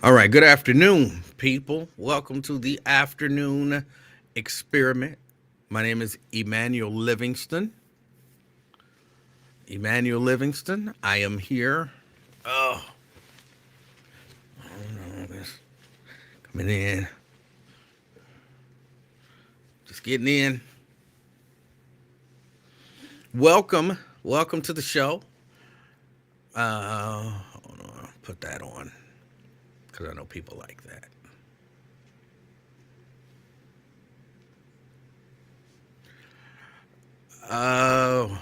All right, good afternoon, people. Welcome to the afternoon experiment. My name is Emanuel Livingston. Emanuel Livingston. I am here. Oh, coming in, just getting in. Welcome to the show. Hold on, put that on because I know people like that. Oh,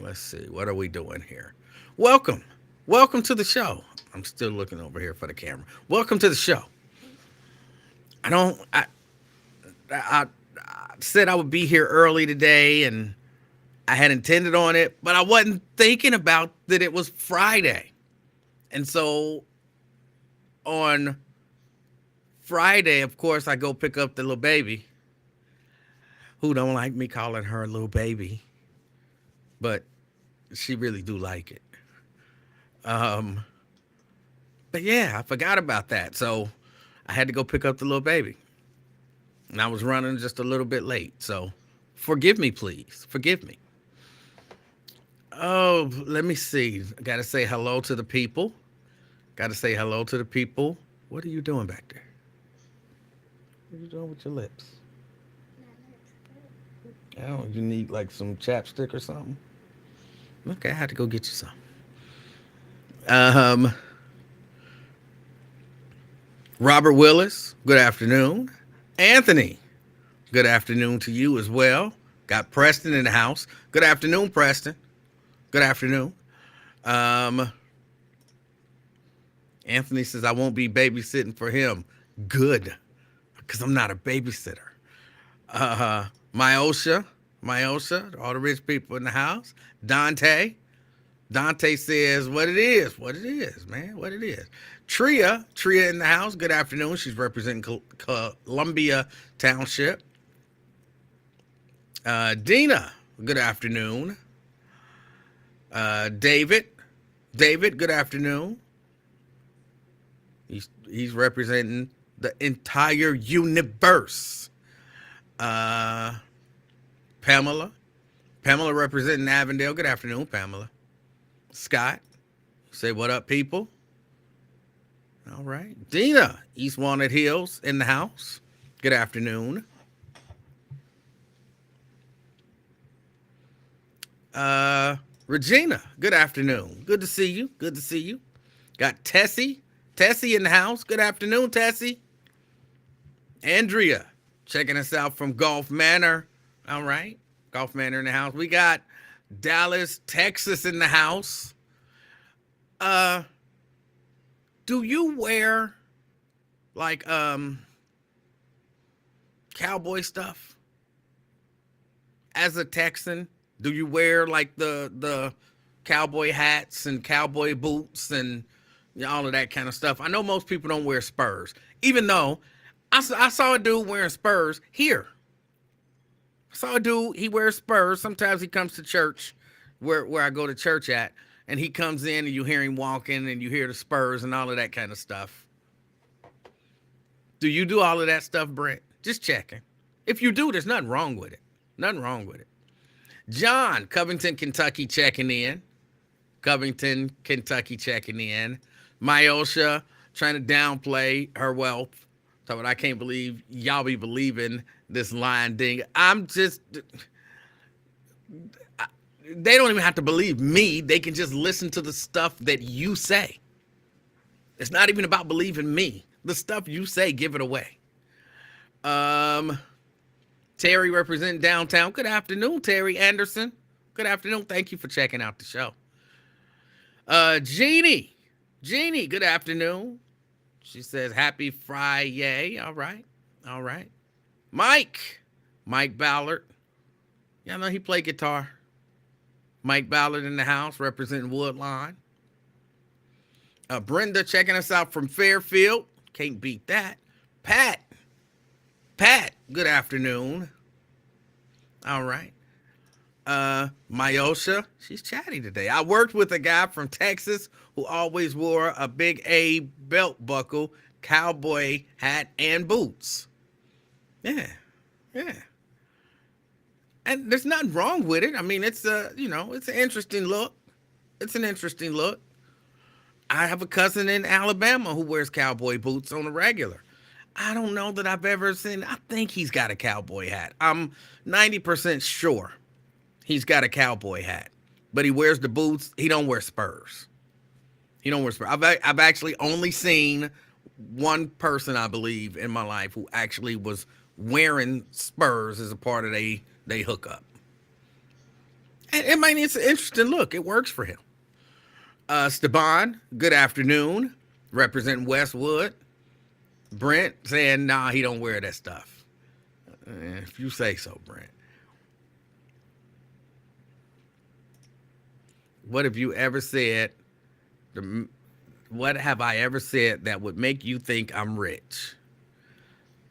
let's see. What are we doing here? Welcome. Welcome to the show. I'm still looking over here for the camera. Welcome to the show. I don't. I said I would be here early today, and I had intended on it, but I wasn't thinking about that it was Friday, and so on Friday, of course, I go pick up the little baby, who don't like me calling her a little baby, but she really do like it. Um, but yeah, I forgot about that, so I had to go pick up the little baby, and I was running just a little bit late. So forgive me, please. Forgive me. Oh, let me see. I got to say hello to the people. Got to say hello to the people. What are you doing back there? What are you doing with your lips? Oh, you need like some chapstick or something? Okay, I had to go get you some. Um, Robert Willis, good afternoon. Anthony, good afternoon to you as well. Got Preston in the house. Good afternoon, Preston. Good afternoon. Um, Anthony says I won't be babysitting for him. Good, because I'm not a babysitter. Myosha, all the rich people in the house. Dante says what it is, man, what it is. Tria in the house. Good afternoon. She's representing Columbia Township. Dina, good afternoon. David, good afternoon. He's representing the entire universe. Uh, Pamela, representing Avondale. Good afternoon, Pamela. Scott, say what up, people. All right. Dina, East Walnut Hills in the house. Good afternoon. Regina, good afternoon. Good to see you. Good to see you. Got Tessie in the house. Good afternoon, Tessie. Andrea, checking us out from Gulf Manor. All right. Gulf Manor in the house. We got Dallas, Texas in the house. Do you wear like cowboy stuff as a Texan? Do you wear like the cowboy hats and cowboy boots and all of that kind of stuff? I know most people don't wear Spurs, even though I saw a dude wearing Spurs here. I saw a dude, he wears Spurs. Sometimes he comes to church where I go to church at, and he comes in and you hear him walking and you hear the Spurs and all of that kind of stuff. Do you do all of that stuff, Brent? Just checking. If you do, there's nothing wrong with it. Nothing wrong with it. John, Covington, Kentucky, checking in. Covington, Kentucky, checking in. Myosha, trying to downplay her wealth. So I can't believe y'all be believing this lying ding. They don't even have to believe me. They can just listen to the stuff that you say. It's not even about believing me. The stuff you say, give it away. Terry representing downtown. Good afternoon, Terry Anderson. Good afternoon. Thank you for checking out the show. Jeannie, good afternoon. She says, happy Friday. All right. Mike Ballard. Y'all know he played guitar. Mike Ballard in the house representing Woodlawn. Brenda checking us out from Fairfield. Can't beat that. Pat, good afternoon. All right. Myosha, she's chatty today. I worked with a guy from Texas who always wore a big A belt buckle, cowboy hat, and boots. Yeah, yeah. And there's nothing wrong with it. I mean, it's an interesting look. It's an interesting look. I have a cousin in Alabama who wears cowboy boots on a regular. I don't know that I've ever seen. I think he's got a cowboy hat. I'm 90% sure he's got a cowboy hat, but he wears the boots. He don't wear spurs. He don't wear spurs. I've actually only seen one person, I believe, in my life who actually was wearing spurs as a part of they hookup. And I mean, it's an interesting look. It works for him. Steban, good afternoon. Representing Westwood. Brent saying, nah, he don't wear that stuff. If you say so, Brent. What have you ever said? What have I ever said that would make you think I'm rich?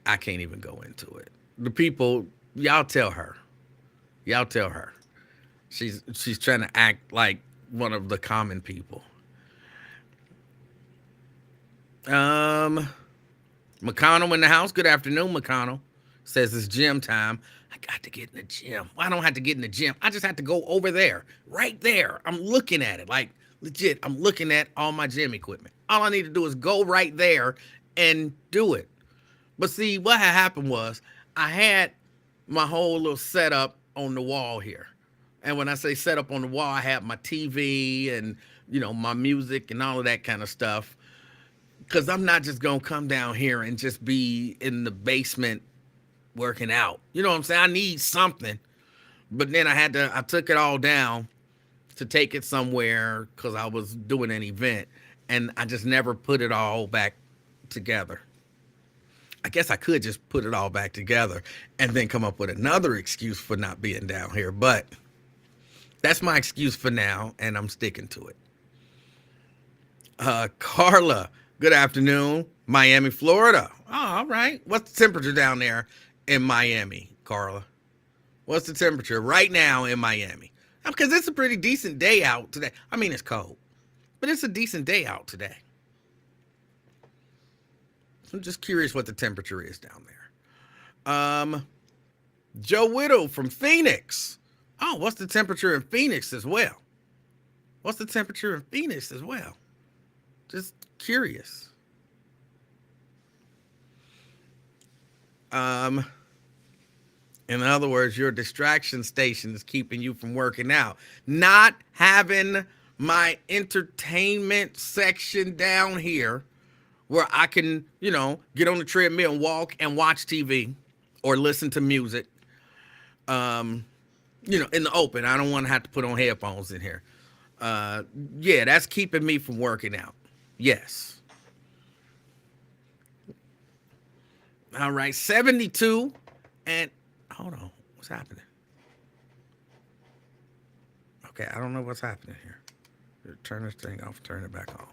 I can't even go into it. The people, y'all tell her. Y'all tell her. She's trying to act like one of the common people. McConnell in the house. Good afternoon, McConnell. Says it's gym time. I got to get in the gym. Well, I don't have to get in the gym. I just have to go over there. Right there. I'm looking at it. Like, legit, I'm looking at all my gym equipment. All I need to do is go right there and do it. But see, what had happened was I had my whole little setup on the wall here. And when I say setup on the wall, I have my TV and, my music and all of that kind of stuff. Because I'm not just going to come down here and just be in the basement working out. You know what I'm saying? I need something. But then I took it all down to take it somewhere because I was doing an event. And I just never put it all back together. I guess I could just put it all back together and then come up with another excuse for not being down here. But that's my excuse for now, and I'm sticking to it. Carla, good afternoon. Miami, Florida. Oh, all right. What's the temperature down there in Miami, Carla? What's the temperature right now in Miami? Because it's a pretty decent day out today. I mean, it's cold, but it's a decent day out today. I'm just curious what the temperature is down there. Joe Whittle from Phoenix. Oh, what's the temperature in Phoenix as well? What's the temperature in Phoenix as well? Just curious. In other words, your distraction station is keeping you from working out. Not having my entertainment section down here where I can, get on the treadmill and walk and watch TV or listen to music, in the open. I don't want to have to put on headphones in here. Yeah, that's keeping me from working out. Yes. All right, 72. And hold on, what's happening? Okay, I don't know what's happening here. Turn this thing off, turn it back on.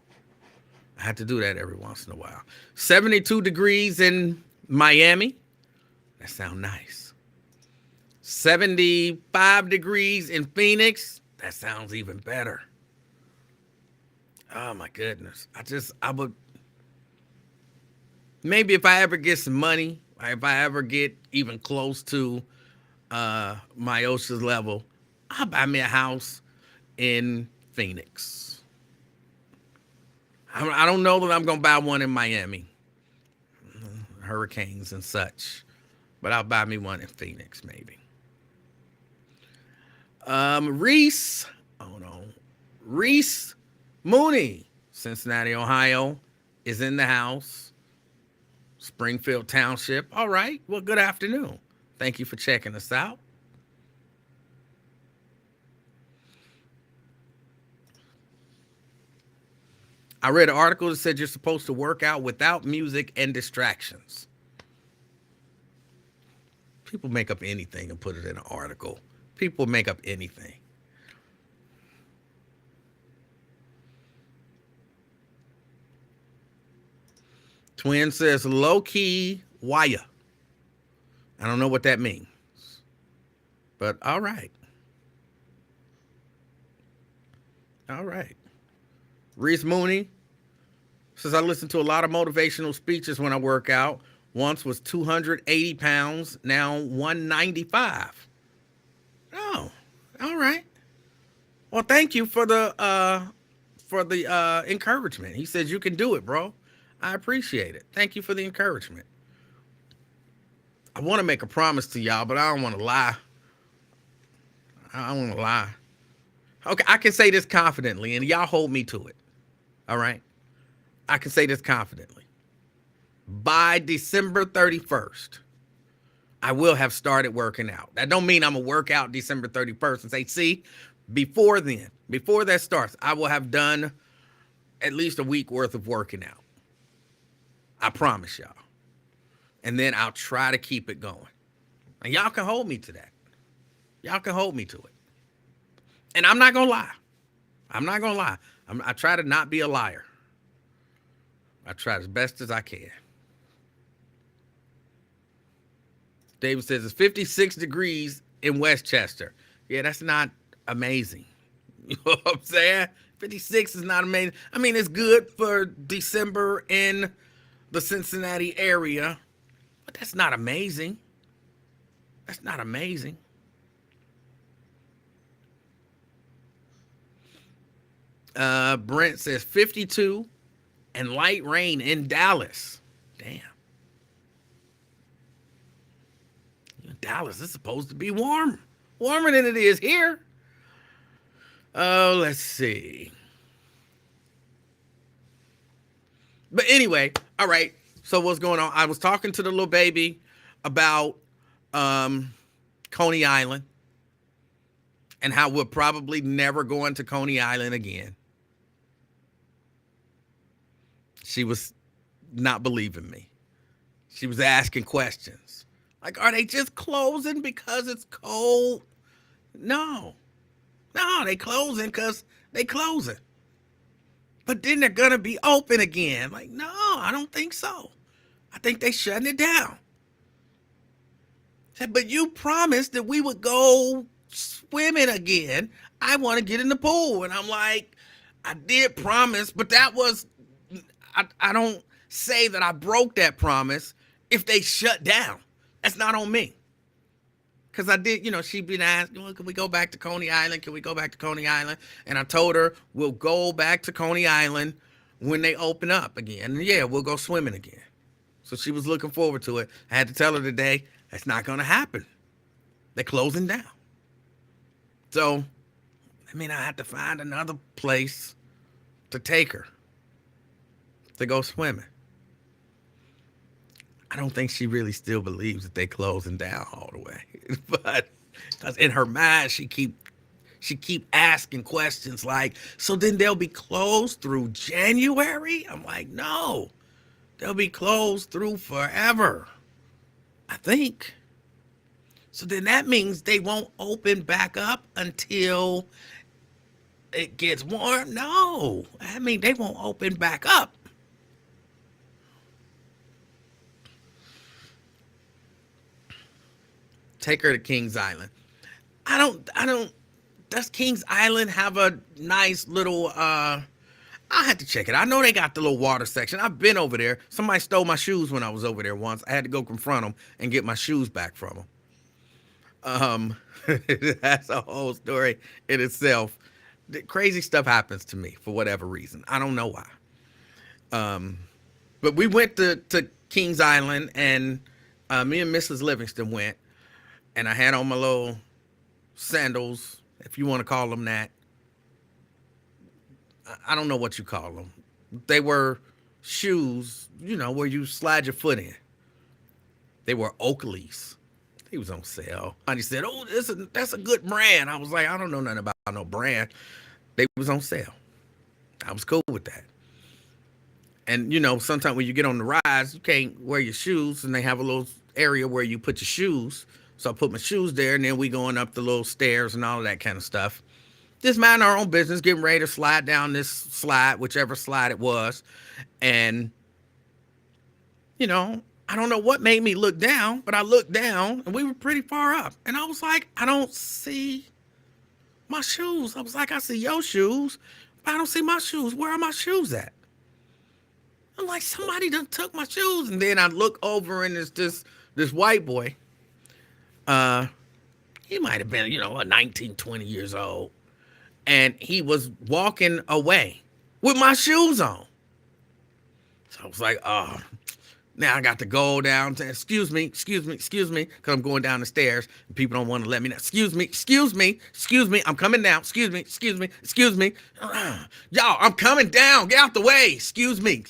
I have to do that every once in a while. 72 degrees in Miami. That sounds nice. 75 degrees in Phoenix. That sounds even better. Oh my goodness. I would, maybe if I ever get some money, if I ever get even close to Myosha's level, I'll buy me a house in Phoenix. I don't know that I'm going to buy one in Miami. Hurricanes and such. But I'll buy me one in Phoenix, maybe. Reese. Oh, no. Reese Mooney, Cincinnati, Ohio, is in the house. Springfield Township. All right. Well, good afternoon. Thank you for checking us out. I read an article that said you're supposed to work out without music and distractions. People make up anything and put it in an article. People make up anything. Twin says low-key wire. I don't know what that means. But all right. All right. Reese Mooney says, I listen to a lot of motivational speeches when I work out. Once was 280 pounds, now 195. Oh, all right. Well, thank you for the encouragement. He says you can do it, bro. I appreciate it. Thank you for the encouragement. I want to make a promise to y'all, but I don't want to lie. I don't want to lie. Okay, I can say this confidently, and y'all hold me to it. All right? I can say this confidently. By December 31st, I will have started working out. That don't mean I'm going to work out December 31st and say, see, before then, before that starts, I will have done at least a week worth of working out. I promise y'all. And then I'll try to keep it going. And y'all can hold me to that. Y'all can hold me to it. And I'm not going to lie. I'm not going to lie. I try to not be a liar. I try as best as I can. David says it's 56 degrees in Westchester. Yeah, that's not amazing. You know what I'm saying? 56 is not amazing. I mean, it's good for December in the Cincinnati area, but that's not amazing. That's not amazing. Brent says 52 and light rain in Dallas. Damn. Dallas is supposed to be warm. Warmer than it is here. Oh, let's see. But anyway, all right. So what's going on? I was talking to the little baby about Coney Island and how we're probably never going to Coney Island again. She was not believing me. She was asking questions. Like, are they just closing because it's cold? No. No, they closing because they closing. But then they're going to be open again. Like, no, I don't think so. I think they shutting it down. Said, but you promised that we would go swimming again. I want to get in the pool. And I'm like, I did promise, but that was, I don't say that I broke that promise if they shut down. That's not on me. Because I did, she'd been asked, well, can we go back to Coney Island? Can we go back to Coney Island? And I told her, we'll go back to Coney Island when they open up again. And yeah, we'll go swimming again. So she was looking forward to it. I had to tell her today, that's not going to happen. They're closing down. So, I have to find another place to take her to go swimming. I don't think she really still believes that they closing down all the way. But because in her mind, she keep asking questions like, so then they'll be closed through January? I'm like, no, they'll be closed through forever, I think. So then that means they won't open back up until it gets warm? No, they won't open back up. Take her to Kings Island. I don't, does Kings Island have a nice little, I had to check it. I know they got the little water section. I've been over there. Somebody stole my shoes when I was over there once. I had to go confront them and get my shoes back from them. That's a whole story in itself. Crazy stuff happens to me for whatever reason. I don't know why. But we went to Kings Island, and me and Mrs. Livingston went. And I had on my little sandals, if you want to call them that. I don't know what you call them. They were shoes, where you slide your foot in. They were Oakley's. He was on sale. And he said, oh, that's a good brand. I was like, I don't know nothing about no brand. They was on sale. I was cool with that. And, sometimes when you get on the rides, you can't wear your shoes, and they have a little area where you put your shoes. So I put my shoes there, and then we going up the little stairs and all of that kind of stuff. Just mind our own business, getting ready to slide down this slide, whichever slide it was. And, I don't know what made me look down, but I looked down, and we were pretty far up. And I was like, I don't see My shoes. I was like, I see your shoes, but I don't see my shoes. Where are my shoes at? I'm like, somebody done took my shoes. And then I look over and it's this white boy. Uh, he might have been, 19, 20 years old. And he was walking away with my shoes on. So I was like, oh, now I got to go down to, excuse me, because I'm going down the stairs and people don't want to let me know. Excuse me, I'm coming down. Excuse me. Y'all, I'm coming down. Get out the way. Excuse me.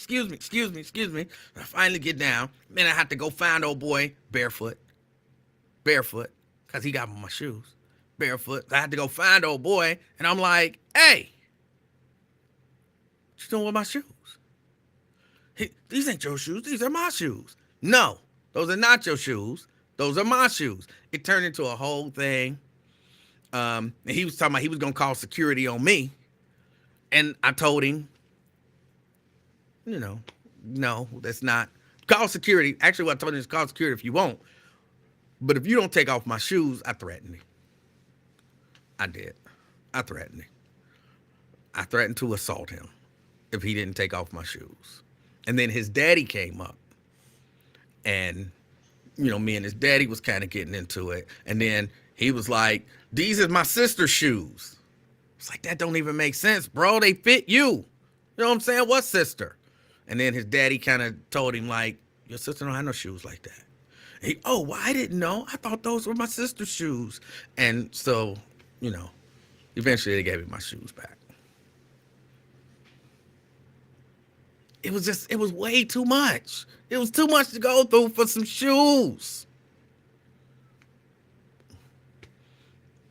I finally get down. Then I have to go find old boy barefoot, because he got my shoes. Barefoot. I had to go find old boy, and I'm like, hey, what you doing with my shoes? These ain't your shoes. These are my shoes. No, those are not your shoes. Those are my shoes. It turned into a whole thing. And he was talking about he was going to call security on me. And I told him, no, that's not. Call security. Actually, what I told him is call security if you want. But if you don't take off my shoes, I threatened him. I did. I threatened to assault him if he didn't take off my shoes. And then his daddy came up, and, me and his daddy was kind of getting into it. And then he was like, these are my sister's shoes. It's like, that don't even make sense, bro. They fit you. You know what I'm saying? What sister? And then his daddy kind of told him, like, your sister don't have no shoes like that. Well, I didn't know. I thought those were my sister's shoes. And so, eventually they gave me my shoes back. It was way too much. It was too much to go through for some shoes.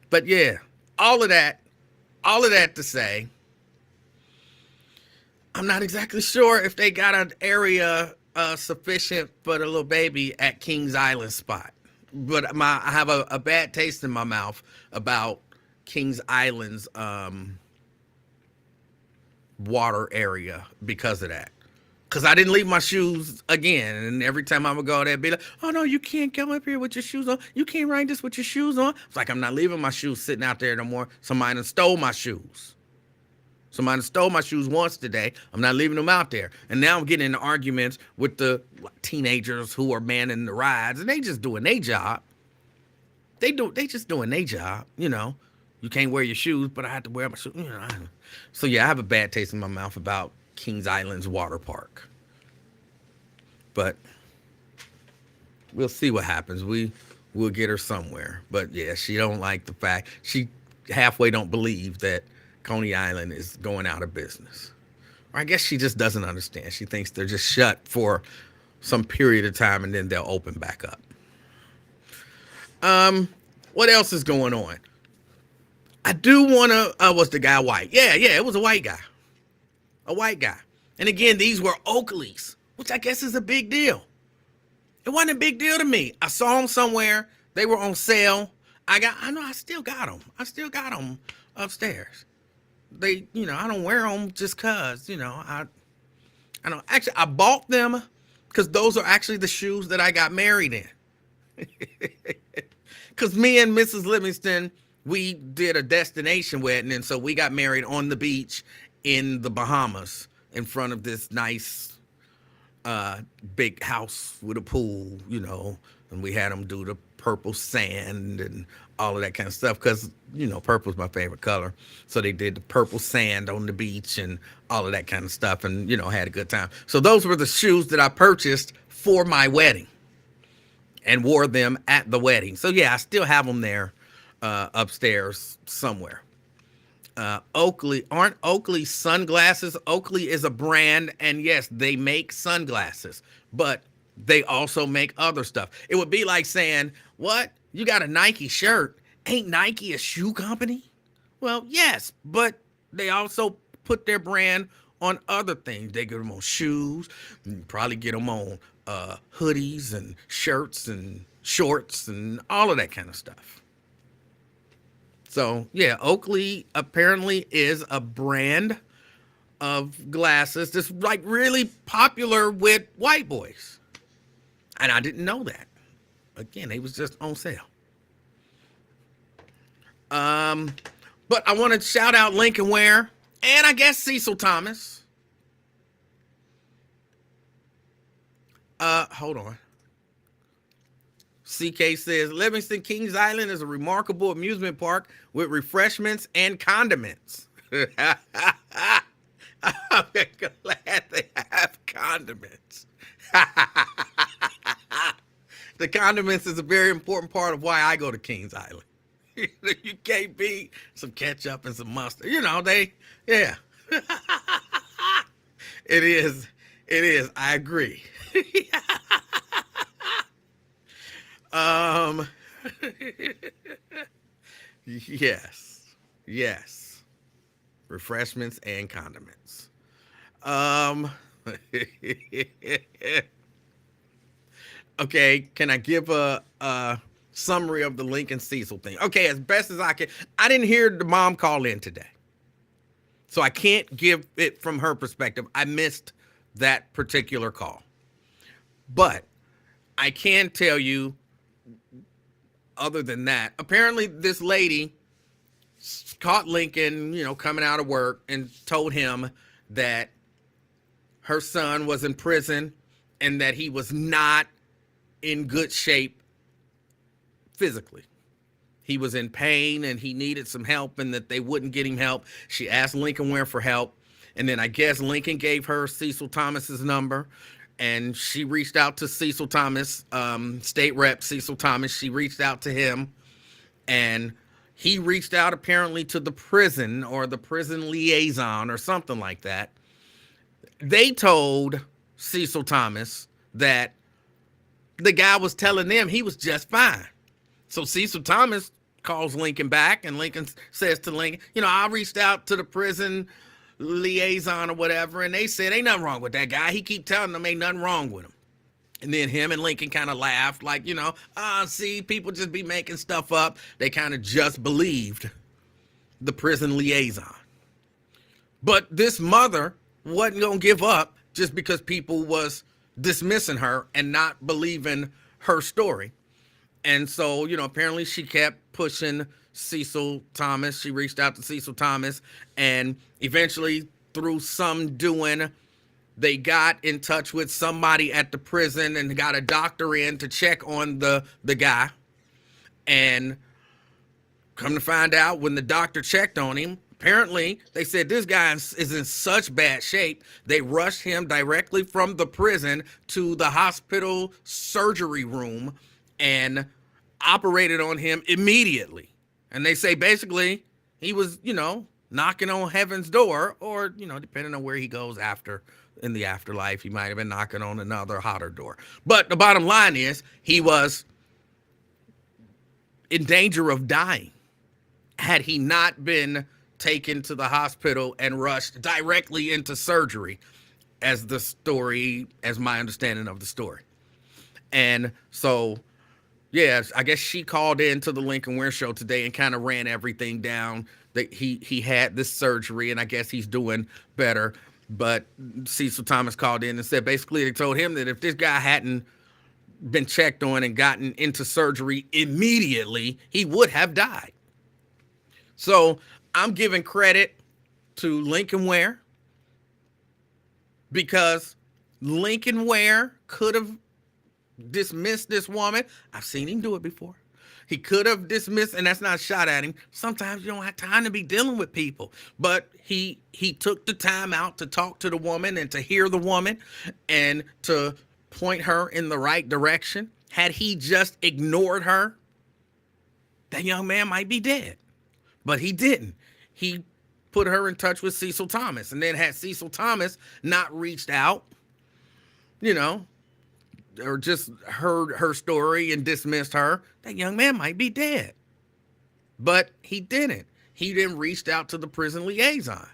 But yeah, all of that to say, I'm not exactly sure if they got an area sufficient for the little baby at Kings Island spot. But I have a bad taste in my mouth about Kings Island's water area because of that. Because I didn't leave my shoes again. And every time I would go there, be like, oh, no, you can't come up here with your shoes on. You can't ride this with your shoes on. It's like, I'm not leaving my shoes sitting out there no more. Somebody done stole my shoes. Somebody stole my shoes once today. I'm not leaving them out there. And now I'm getting into arguments with the teenagers who are manning the rides. And they just doing their job. They just doing their job, You can't wear your shoes, but I have to wear my shoes. So, yeah, I have a bad taste in my mouth about Kings Island's water park. But we'll see what happens. We'll get her somewhere. But, yeah, she don't like the fact. She halfway don't believe that Coney Island is going out of business. Or I guess she just doesn't understand. She thinks they're just shut for some period of time and then they'll open back up. What else is going on? I do want to, was the guy white? Yeah, it was a white guy. A white guy. And again, these were Oakleys, which I guess is a big deal. It wasn't a big deal to me. I saw them somewhere. They were on sale. I still got them. I still got them upstairs. They, I don't wear them just cause, I don't. Actually, I bought them because those are actually the shoes that I got married in. Because me and Mrs. Livingston, we did a destination wedding, and so we got married on the beach in the Bahamas in front of this nice big house with a pool, and we had them do the purple sand and all of that kind of stuff because, purple's my favorite color. So they did the purple sand on the beach and all of that kind of stuff and, had a good time. So those were the shoes that I purchased for my wedding and wore them at the wedding. So, yeah, I still have them there upstairs somewhere. Oakley, aren't Oakley sunglasses? Oakley is a brand, and yes, they make sunglasses, but they also make other stuff. It would be like saying, what? You got a Nike shirt. Ain't Nike a shoe company? Well, yes, but they also put their brand on other things. They get them on shoes, and probably get them on hoodies and shirts and shorts and all of that kind of stuff. So, yeah, Oakley apparently is a brand of glasses that's like really popular with white boys. And I didn't know that. Again, they was just on sale. But I want to shout out Lincoln Ware and I guess Cecil Thomas. Hold on. CK says Livingston Kings Island is a remarkable amusement park with refreshments and condiments. I'm glad they have condiments. The condiments is a very important part of why I go to Kings Island. You can't beat some ketchup and some mustard. You know, yeah. It is. I agree. Yes. Refreshments and condiments. Okay, can I give a summary of the Lincoln Cecil thing? Okay, as best as I can. I didn't hear the mom call in today, so I can't give it from her perspective. I missed that particular call. But I can tell you, other than that, apparently this lady caught Lincoln, coming out of work and told him that her son was in prison and that he was not in good shape physically. He was in pain and he needed some help and that they wouldn't get him help. She asked Lincoln Ware for help. And then I guess Lincoln gave her Cecil Thomas's number. And she reached out to Cecil Thomas, state rep Cecil Thomas. She reached out to him, and he reached out apparently to the prison or the prison liaison or something like that. They told Cecil Thomas that the guy was telling them he was just fine. So Cecil Thomas calls Lincoln back, and Lincoln says to Lincoln, I reached out to the prison liaison or whatever, and they said ain't nothing wrong with that guy. He keep telling them ain't nothing wrong with him. And then him and Lincoln kind of laughed like, see, people just be making stuff up. They kind of just believed the prison liaison. But this mother wasn't gonna give up just because people was dismissing her and not believing her story. And so, apparently she kept pushing Cecil Thomas. She reached out to Cecil Thomas, and eventually through some doing, they got in touch with somebody at the prison and got a doctor in to check on the guy. And come to find out, when the doctor checked on him, apparently they said this guy is in such bad shape, they rushed him directly from the prison to the hospital surgery room and operated on him immediately. And they say basically he was, knocking on heaven's door, or, depending on where he goes after in the afterlife, he might have been knocking on another hotter door. But the bottom line is he was in danger of dying had he not been taken to the hospital and rushed directly into surgery, as my understanding of the story. And so, yes, I guess she called in to the Lincoln Ware show today and kind of ran everything down that he had this surgery, and I guess he's doing better. But Cecil Thomas called in and said basically they told him that if this guy hadn't been checked on and gotten into surgery immediately, he would have died. So I'm giving credit to Lincoln Ware, because Lincoln Ware could have dismissed this woman. I've seen him do it before. He could have dismissed, and that's not a shot at him. Sometimes you don't have time to be dealing with people. But he took the time out to talk to the woman and to hear the woman and to point her in the right direction. Had he just ignored her, that young man might be dead. But he didn't. He put her in touch with Cecil Thomas. And then had Cecil Thomas not reached out, or just heard her story and dismissed her, that young man might be dead. But he didn't. He then reached out to the prison liaison.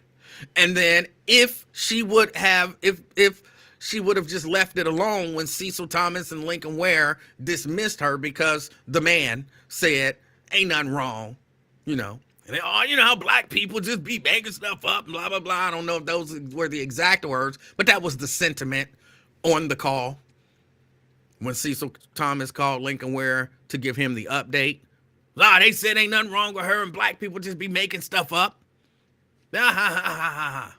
And then if she would have just left it alone when Cecil Thomas and Lincoln Ware dismissed her because the man said, ain't nothing wrong, And they, how black people just be making stuff up, blah, blah, blah. I don't know if those were the exact words, but that was the sentiment on the call. When Cecil Thomas called Lincoln Ware to give him the update Ah, they said ain't nothing wrong with her and black people just be making stuff up. Ah, ha, ha, ha, ha, ha.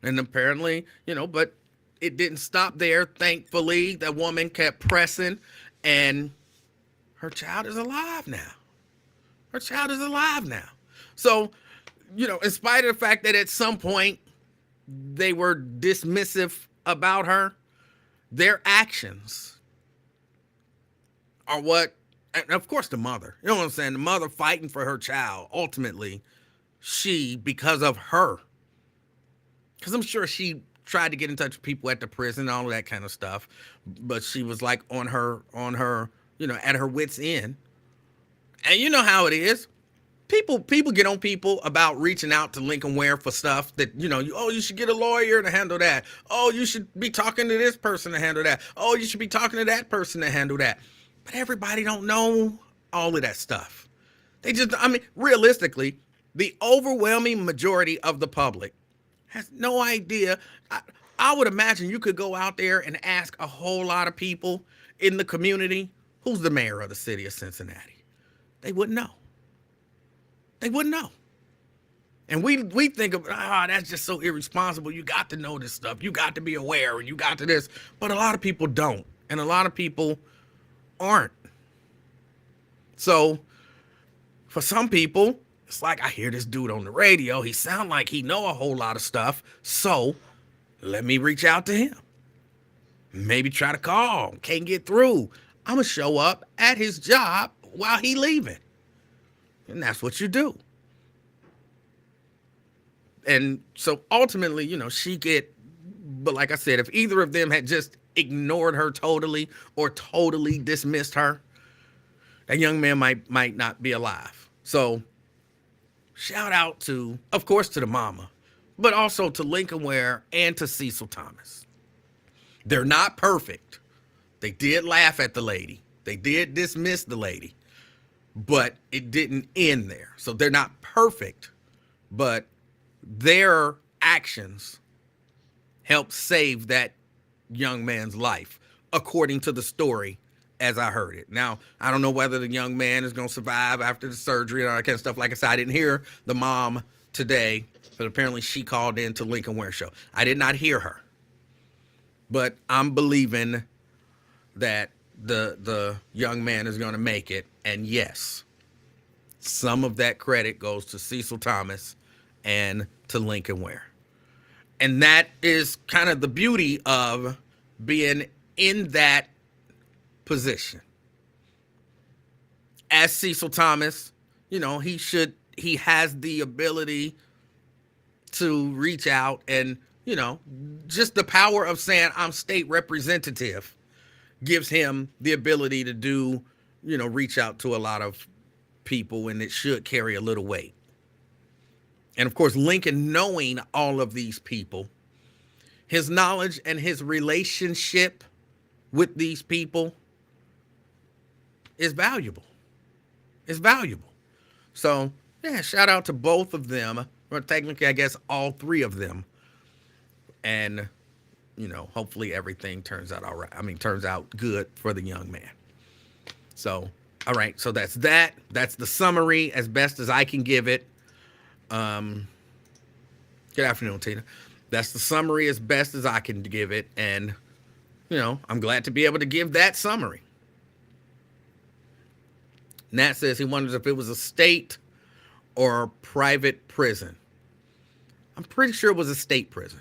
And apparently, but it didn't stop there. Thankfully, that woman kept pressing, and her child is alive now. Her child is alive now. So, in spite of the fact that at some point they were dismissive about her, their actions are what, and of course the mother, you know what I'm saying? The mother fighting for her child. Ultimately, because of her, because I'm sure she tried to get in touch with people at the prison and all of that kind of stuff, but she was like on her, at her wit's end. And you know how it is. People get on people about reaching out to Lincoln Ware for stuff that, you should get a lawyer to handle that. Oh, you should be talking to this person to handle that. Oh, you should be talking to that person to handle that. But everybody don't know all of that stuff. Realistically, the overwhelming majority of the public has no idea. I would imagine you could go out there and ask a whole lot of people in the community, who's the mayor of the city of Cincinnati? They wouldn't know. They wouldn't know. And we think of, that's just so irresponsible. You got to know this stuff. You got to be aware, and you got to this. But a lot of people don't. And a lot of people aren't. So for some people, it's like, I hear this dude on the radio. He sound like he know a whole lot of stuff. So let me reach out to him. Maybe try to call. Can't get through. I'm going to show up at his job while he leaving. And that's what you do. And so ultimately, but like I said, if either of them had just ignored her totally or totally dismissed her, that young man might not be alive. So shout out to, of course, to the mama, but also to Lincoln Ware and to Cecil Thomas. They're not perfect. They did laugh at the lady. They did dismiss the lady. But it didn't end there. So they're not perfect, but their actions helped save that young man's life, according to the story as I heard it. Now, I don't know whether the young man is going to survive after the surgery and all that kind of stuff. Like I said, I didn't hear the mom today, but apparently she called in to Lincoln Ware Show. I did not hear her. But I'm believing that the young man is going to make it. And yes, some of that credit goes to Cecil Thomas and to Lincoln Ware. And that is kind of the beauty of being in that position. As Cecil Thomas, he has the ability to reach out and, just the power of saying I'm state representative gives him the ability to do, reach out to a lot of people, and it should carry a little weight. And of course, Lincoln, knowing all of these people, his knowledge and his relationship with these people is valuable. It's valuable. So, yeah, shout out to both of them, or technically, I guess, all three of them. And, hopefully everything turns out all right. Turns out good for the young man. So, all right. So that's that. That's the summary as best as I can give it. Good afternoon, Tina. That's the summary as best as I can give it. And, I'm glad to be able to give that summary. Nat says he wonders if it was a state or a private prison. I'm pretty sure it was a state prison.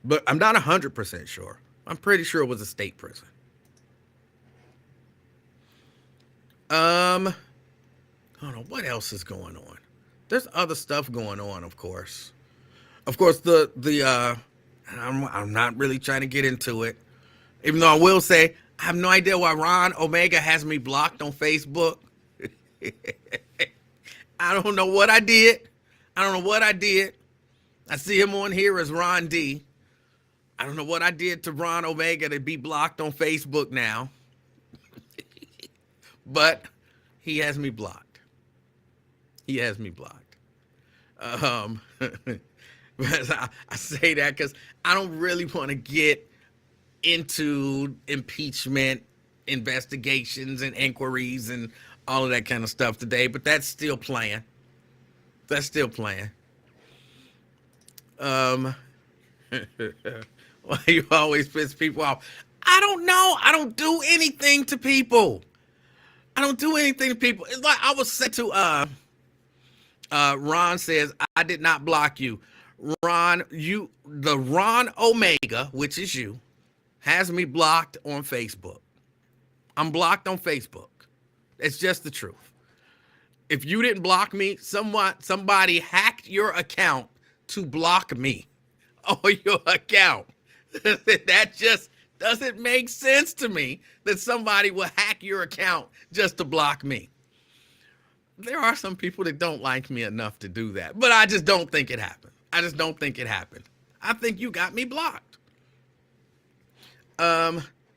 But I'm not 100% sure. I'm pretty sure it was a state prison. I don't know what else is going on. There's other stuff going on, of course. Of course, I'm not really trying to get into it. Even though I will say, I have no idea why Ron Omega has me blocked on Facebook. I don't know what I did. I see him on here as Ron D. I don't know what I did to Ron Omega to be blocked on Facebook now. But he has me blocked. But I say that because I don't really want to get into impeachment investigations and inquiries and all of that kind of stuff today, but that's still playing. That's still playing. Um, why you always piss people off? I don't know. I don't do anything to people. I don't do anything to people. It's like I was said to Ron says, I did not block you. Ron, the Ron Omega, which is you, has me blocked on Facebook. I'm blocked on Facebook. It's just the truth. If you didn't block me, somebody hacked your account to block me on your account. That just doesn't make sense to me that somebody will hack your account just to block me. There are some people that don't like me enough to do that, but I just don't think it happened. I just don't think it happened. I think you got me blocked.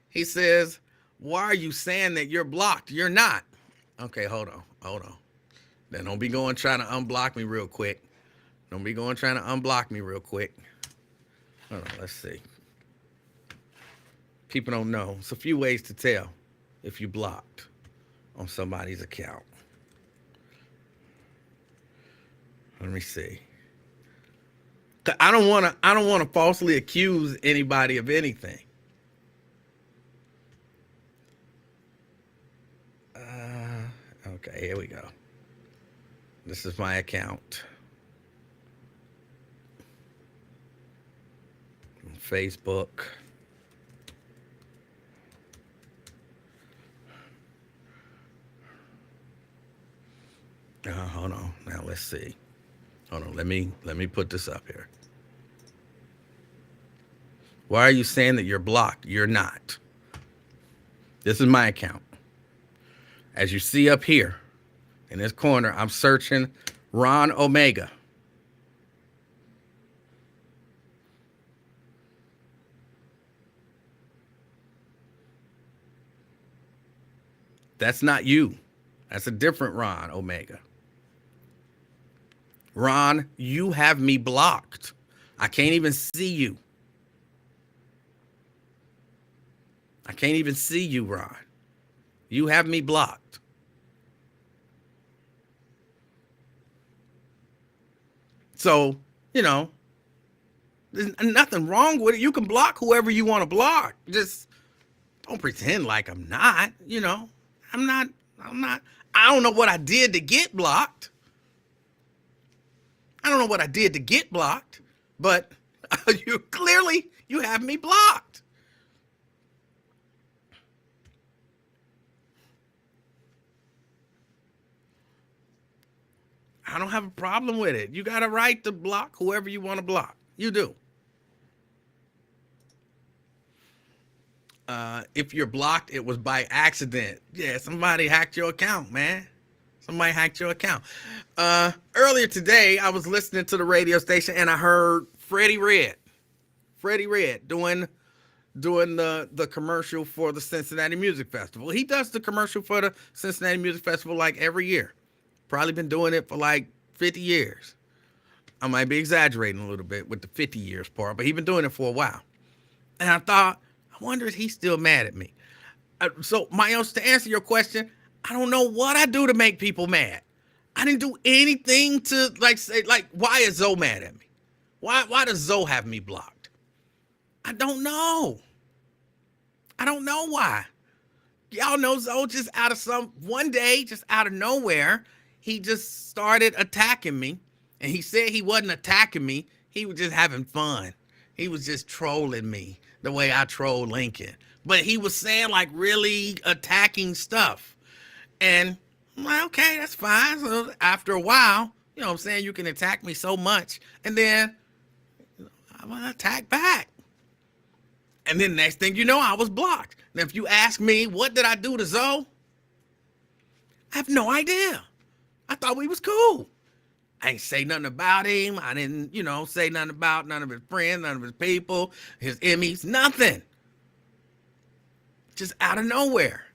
He says, why are you saying that you're blocked? You're not. Okay, hold on. Then don't be going trying to unblock me real quick. Don't be going trying to unblock me real quick. Hold on, let's see. People don't know. It's a few ways to tell if you blocked on somebody's account. Let me see. I don't want to falsely accuse anybody of anything. Okay, here we go. This is my account. On Facebook. Hold on. Now let's see. Hold on. Let me put this up here. Why are you saying that you're blocked? You're not. This is my account. As you see up here in this corner, I'm searching Ron Omega. That's not you. That's a different Ron Omega. Ron, you have me blocked. I can't even see you. I can't even see you, Ron. You have me blocked. So, there's nothing wrong with it. You can block whoever you want to block. Just don't pretend like I'm not, I'm not. I don't know what I did to get blocked. But you have me blocked. I don't have a problem with it. You got a right to block whoever you want to block. You do. If you're blocked, it was by accident. Yeah, somebody hacked your account, man. Somebody hacked your account. Earlier today, I was listening to the radio station and I heard Freddie Red doing the commercial for the Cincinnati Music Festival. He does the commercial for the Cincinnati Music Festival like every year. Probably been doing it for like 50 years. I might be exaggerating a little bit with the 50 years part, but he's been doing it for a while. And I thought, I wonder if he's still mad at me. So, Myos, to answer your question, I don't know what I do to make people mad. I didn't do anything to say, why is Zoe mad at me? Why does Zoe have me blocked? I don't know. I don't know why. Y'all know Zoe just one day, just out of nowhere, he just started attacking me. And he said he wasn't attacking me. He was just having fun. He was just trolling me the way I troll Lincoln. But he was saying really attacking stuff. And I'm like, okay, that's fine. So after a while, you can attack me so much. And then I'm going to attack back. And then next thing you know, I was blocked. Now, if you ask me, what did I do to Zoe? I have no idea. I thought we was cool. I ain't say nothing about him. I didn't, say nothing about none of his friends, none of his people, his Emmys, nothing. Just out of nowhere.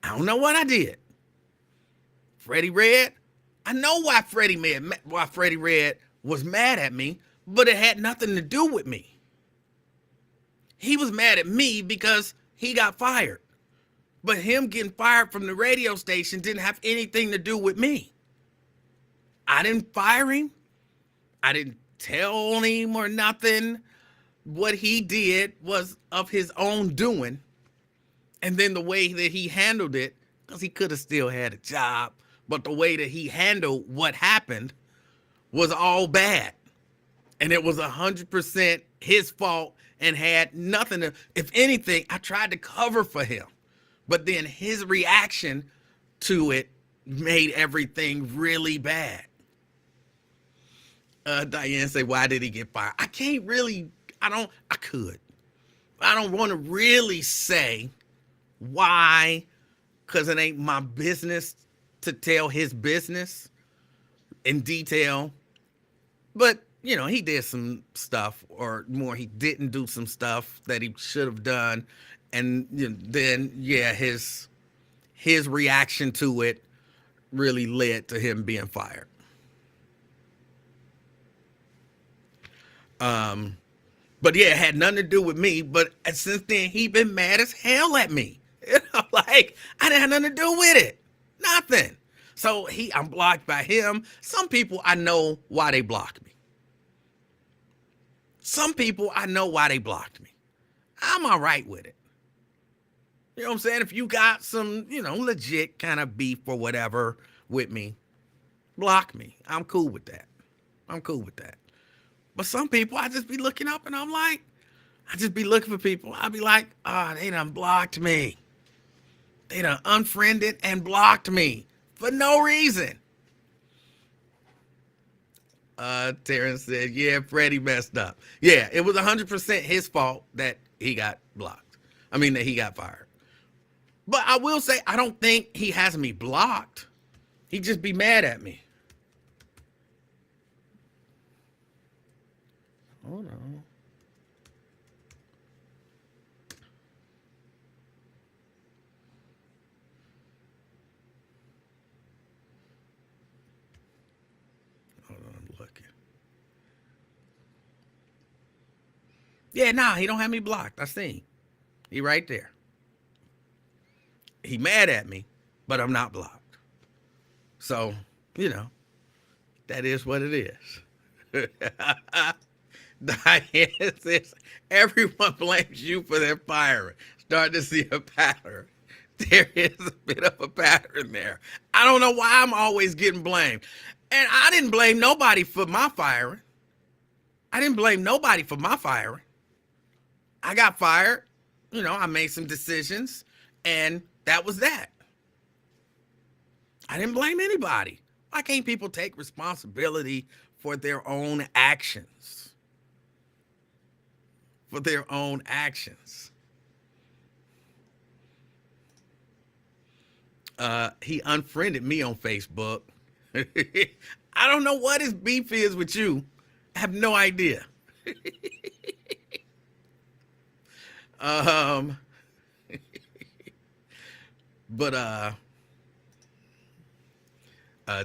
I don't know what I did. Freddie Red, I know why Freddie Red was mad at me, but it had nothing to do with me. He was mad at me because he got fired. But him getting fired from the radio station didn't have anything to do with me. I didn't fire him. I didn't tell him or nothing. What he did was of his own doing. And then the way that he handled it, because he could have still had a job, but the way that he handled what happened was all bad. And it was 100% his fault and had nothing to, if anything, I tried to cover for him. But then his reaction to it made everything really bad. Diane said, why did he get fired? I can't really, I don't want to really say why, because it ain't my business to tell his business in detail. But, you know, he did some stuff, or more, he didn't do some stuff that he should have done. And you know, then, yeah, his reaction to it really led to him being fired. But yeah, it had nothing to do with me. But since then, he been mad as hell at me. Like, I didn't have nothing to do with it. Nothing. So I'm blocked by him. Some people, I know why they blocked me. Some people, I know why they blocked me. I'm all right with it. You know what I'm saying? If you got some, you know, legit kind of beef or whatever with me, block me. I'm cool with that. But some people, I just be looking up and I'm like, I just be looking for people. I'll be like, they done blocked me. They done unfriended and blocked me for no reason. Terrence said, yeah, Freddie messed up. Yeah, it was 100% his fault that he got blocked. I mean, that he got fired. But I will say, I don't think he has me blocked. He just be mad at me. Hold on. Hold on, I'm looking. Yeah, nah, he don't have me blocked. I seen. He right there. He mad at me, but I'm not blocked. So, you know, that is what it is. Diane says, everyone blames you for their firing. Starting to see a pattern. There is a bit of a pattern there. I don't know why I'm always getting blamed. And I didn't blame nobody for my firing. I got fired. You know, I made some decisions, and that was that. I didn't blame anybody. Why can't people take responsibility for their own actions? He unfriended me on Facebook. I don't know what his beef is with you. I have no idea. But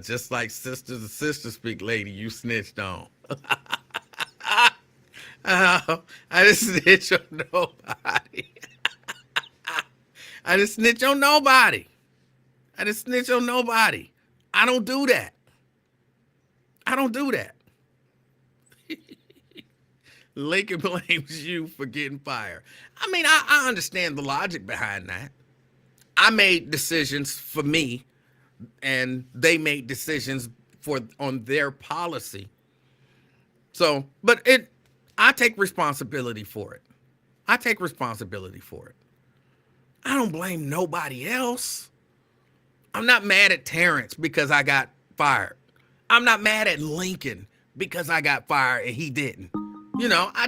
just like Sisters and Sisters Speak, lady, you snitched on. I didn't snitch on nobody. I didn't snitch on nobody. I don't do that. Lincoln blames you for getting fired. I mean, I understand the logic behind that. I made decisions for me, and they made decisions on their policy. So, but I take responsibility for it. I don't blame nobody else. I'm not mad at Terrence because I got fired. I'm not mad at Lincoln because I got fired and he didn't. You know, I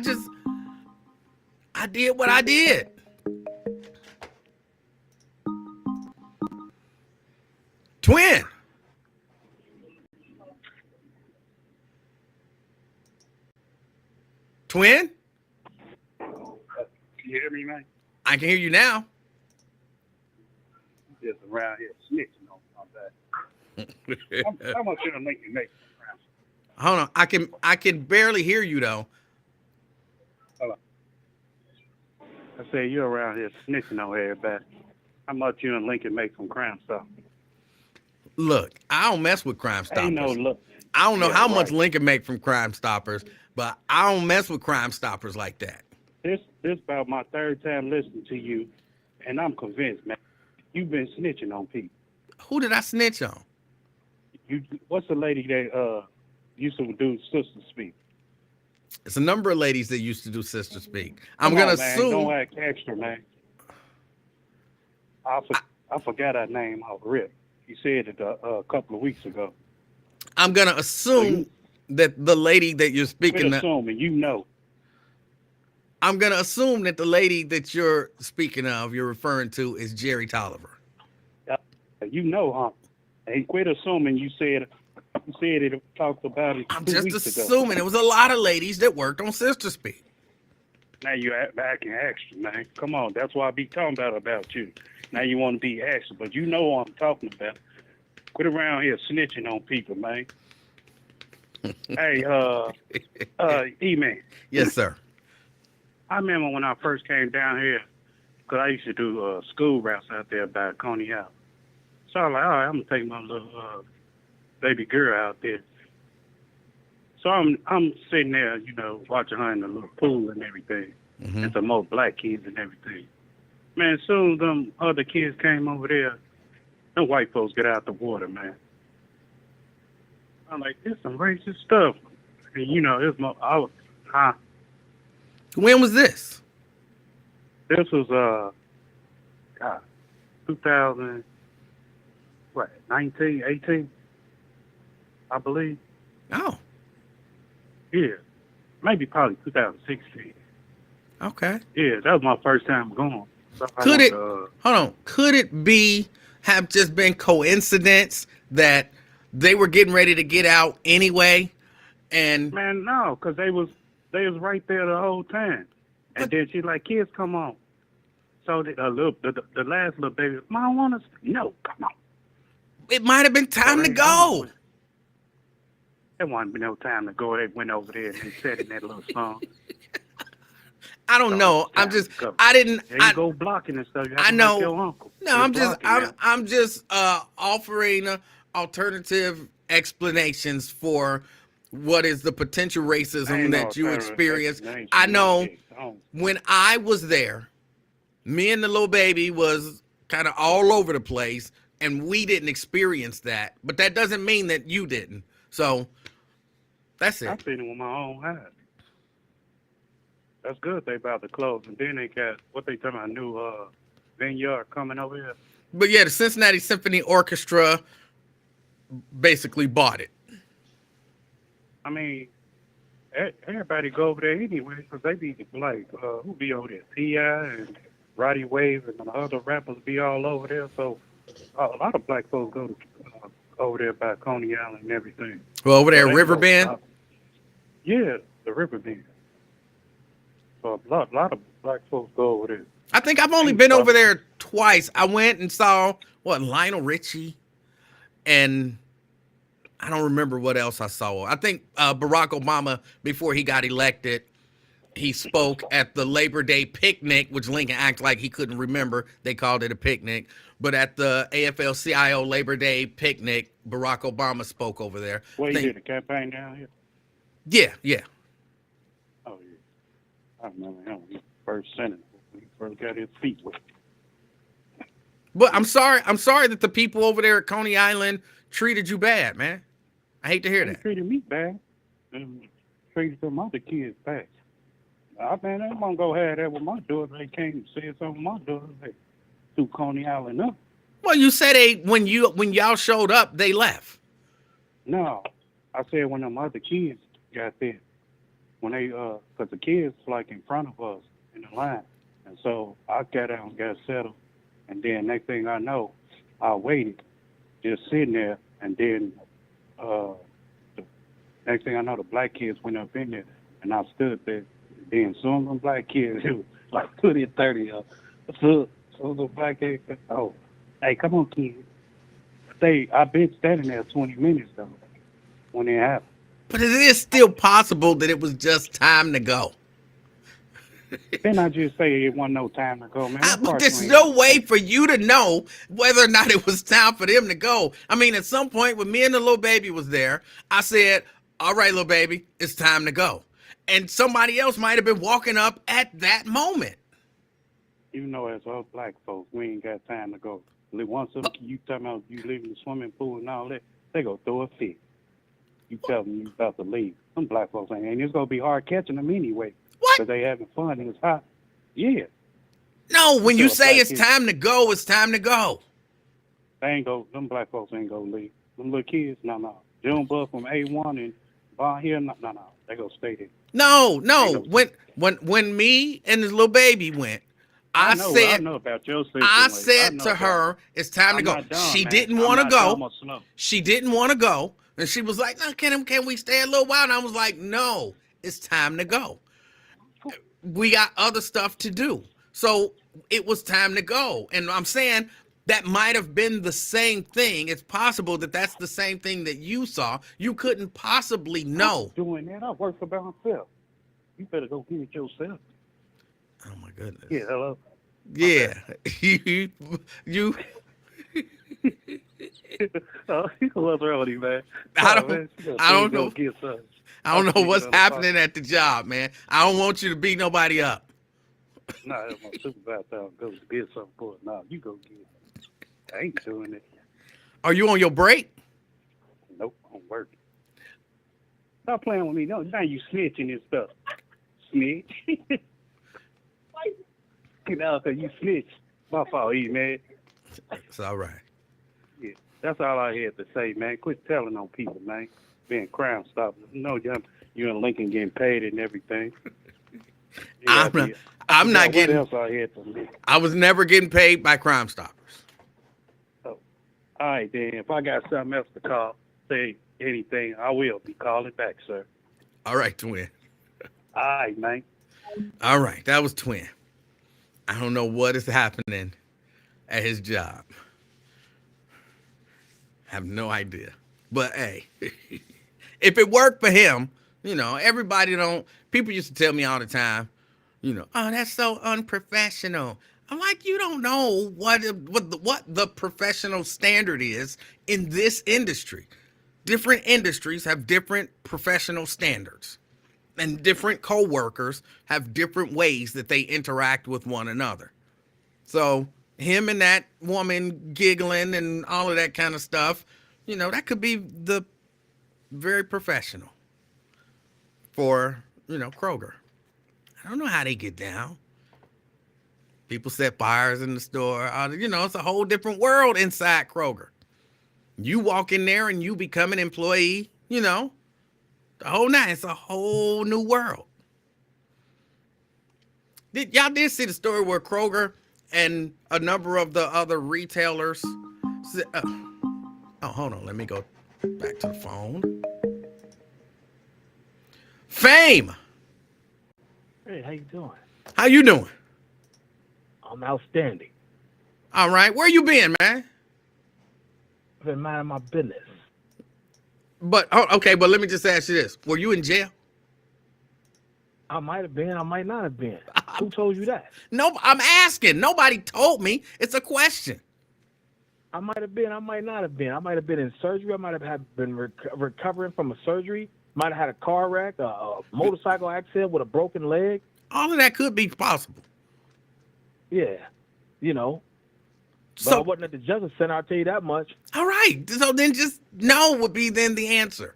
did what I did. Twin. Can you hear me, man? I can hear you now. Just around here snitching on that. How much should Lincoln make? Hold on. I can barely hear you though. Hold on. I say you're around here snitching on everybody. How much you and Lincoln make from Crime Stop? Look, I don't mess with Crime Ain't no Stoppers. look. I don't know Yeah, how much right. Lincoln make from Crime Stoppers, but I don't mess with Crime Stoppers like that. This about my third time listening to you, and I'm convinced, man. You've been snitching on people. Who did I snitch on? What's the lady that used to do Sister Speak? It's a number of ladies that used to do Sister Speak. I'm Come gonna on, man. Don't assume. act extra, man. I forgot her name off rip. You said it a couple of weeks ago. I'm gonna So assume you that the lady that you're quit speaking. assuming. You know. I'm gonna assume that the lady that you're speaking of, you're referring to, is Jerry Tolliver. Uh, You know, huh? And quit assuming. You said it. Talked about it I'm two just weeks ago. assuming it was a lot of ladies that worked on Sister Speak. Now you acting extra, man. Come on. That's why I be talking about you. Now you want to be extra, but you know what I'm talking about. Quit around here snitching on people, man. Hey, E-Man, Yes, sir. I remember when I first came down here, because I used to do school routes out there by Coney Island. So I was like, all right, I'm going to take my little baby girl out there. So I'm sitting there, watching her in the little pool and everything. Mm-hmm. And some more black kids and everything. Man, as soon as them other kids came over there, them white folks get out the water, man. I'm like, this some racist stuff. And, it's When was this? this was, God, 2000, 19, 18, I believe. Oh, Yeah. Maybe probably 2016. okay. Yeah, that was my first time going. So Could it? Hold on. Could it have just been coincidence that they were getting ready to get out anyway, and Man, no, because they was right there the whole time. And then she's like, kids, come on. So the last little baby, Mom, want us? No, come on. it might have been time to go? There wasn't no time to go. They went over there and they said in that little song. I don't know. I'm just. I didn't. There you go blocking and stuff. You have I to know. like your uncle. No, You're I'm just. blocking now. I'm just offering alternative explanations for what is the potential racism Ain't no that you alternative experience. explanation. I know Don't. when I was there, me and the little baby was kind of all over the place, and we didn't experience that. But that doesn't mean that you didn't. So that's I it. seen it with my own eyes. That's good. They about to close, and then they got what they talking about, new vineyard coming over here. But yeah, the Cincinnati Symphony Orchestra basically bought it. I mean, everybody go over there anyway, because they be like, who be over there? T.I. and Roddy Wave and the other rappers be all over there. So a lot of black folks go to over there by Coney Island and everything. Well, over there, So they River go- Bend. Yeah, the River Bend. So a lot of black folks go over there. I think I've only been over there twice. I went and saw Lionel Richie, and I don't remember what else I saw. I think Barack Obama, before he got elected, he spoke at the Labor Day picnic, which Lincoln acted like he couldn't remember. They called it a picnic. But at the AFL-CIO Labor Day picnic, Barack Obama spoke over there. Well, you did a campaign down here? Yeah. Oh, yeah. I remember him. He first senator when he first got his feet wet. But I'm sorry that the people over there at Coney Island treated you bad, man. I hate to hear They that. treated me bad. And treated some other kids bad. I'm gonna go have that with my daughter. They came and said something with my daughter. They threw Coney Island up. Well, you said when y'all showed up, they left. No, I said when them other kids got there, when they cause the kids like in front of us in the line, and so I got out and got settled, and then next thing I know, I waited, just sitting there, and then the next thing I know, the black kids went up in there, and I stood there. Then soon as them black kids, it was like 20 or 30 of them. So the black kids, oh, hey, come on, kids. I've been standing there 20 minutes though when it happened. But it is still possible that it was just time to go. Then I just say it wasn't no time to go, man. Of But course there's we ain't no gonna way say. for you to know whether or not it was time for them to go. I mean, at some point when me and the little baby was there, I said, all right, little baby, it's time to go. And somebody else might have been walking up at that moment. You know, as us black folks, we ain't got time to go. Once them, you talking about you leaving the swimming pool and all that, they go throw a fit. You tell them you about to leave. Some black folks ain't. And it's gonna be hard catching them anyway, What? cause they having fun and it's hot. Yeah, No, you when you tell a say black it's kid time to go, it's time to go. they ain't go. Them black folks ain't gonna leave. Them little kids, no. Junebug from A1 and Bar Hill, no. They gonna stay there. No, Ain't no. no sense. When me and this little baby went, I I said know about your I situation. I said know to about it. her, it's time to I'm go. not dumb, She man. didn't I'm want to not dumb go. or slow. She didn't want to go. And she was like, no, can we stay a little while? And I was like, no, it's time to go. We got other stuff to do. So it was time to go. And I'm saying that might have been the same thing. It's possible that that's the same thing that you saw. You couldn't possibly I'm know. doing that. I work for myself. You better go get it yourself. Oh my goodness. Yeah, hello. Yeah. you Oh, what's wrong with you, man? I Oh, don't man, you I please don't go know. get some. I I'm don't know speaking what's on the phone. happening at the job, man. I don't want you to beat nobody up. Nah, that's my supervisor. Go get something for it. Nah, you go get it. I ain't doing it. Are you on your break? Nope, I'm working. Stop playing with me. No, now you snitching and stuff. Snitch. You know, because you snitch. My fault, E, man. It's all right. Yeah, that's all I had to say, man. Quit telling on people, man. Being Crime Stoppers. No, you and Lincoln getting paid and everything. I'm not, I I'm not forgot what getting else I had to say. I was never getting paid by Crime Stoppers. So, all right, then. If I got something else to call, say anything, I will be calling back, sir. All right, twin. All right, man. All right, that was twin. I don't know what is happening at his job. I have no idea. But hey, if it worked for him, everybody don't. People used to tell me all the time, oh, that's so unprofessional. I'm like, you don't know what the professional standard is in this industry. Different industries have different professional standards, and different coworkers have different ways that they interact with one another. So him and that woman giggling and all of that kind of stuff, that could be the very professional for, Kroger. I don't know how they get down. People set fires in the store. It's a whole different world inside Kroger. You walk in there and you become an employee, the whole night. It's a whole new world. Y'all did see the story where Kroger and a number of the other retailers. Hold on. Let me go back to the phone. Fame. Hey, how you doing? How you doing? I'm outstanding. All right. Where you been, man? I've been minding my business. But but let me just ask you this: were you in jail? I might have been. I might not have been. Who told you that? No, I'm asking. Nobody told me. It's a question. I might have been. I might not have been. I might have been in surgery. I might have been recovering from a surgery. Might have had a car wreck, a motorcycle accident with a broken leg. All of that could be possible. Yeah, But So I wasn't at the Justice Center. I'll tell you that much. all right. So then just no would be then the answer.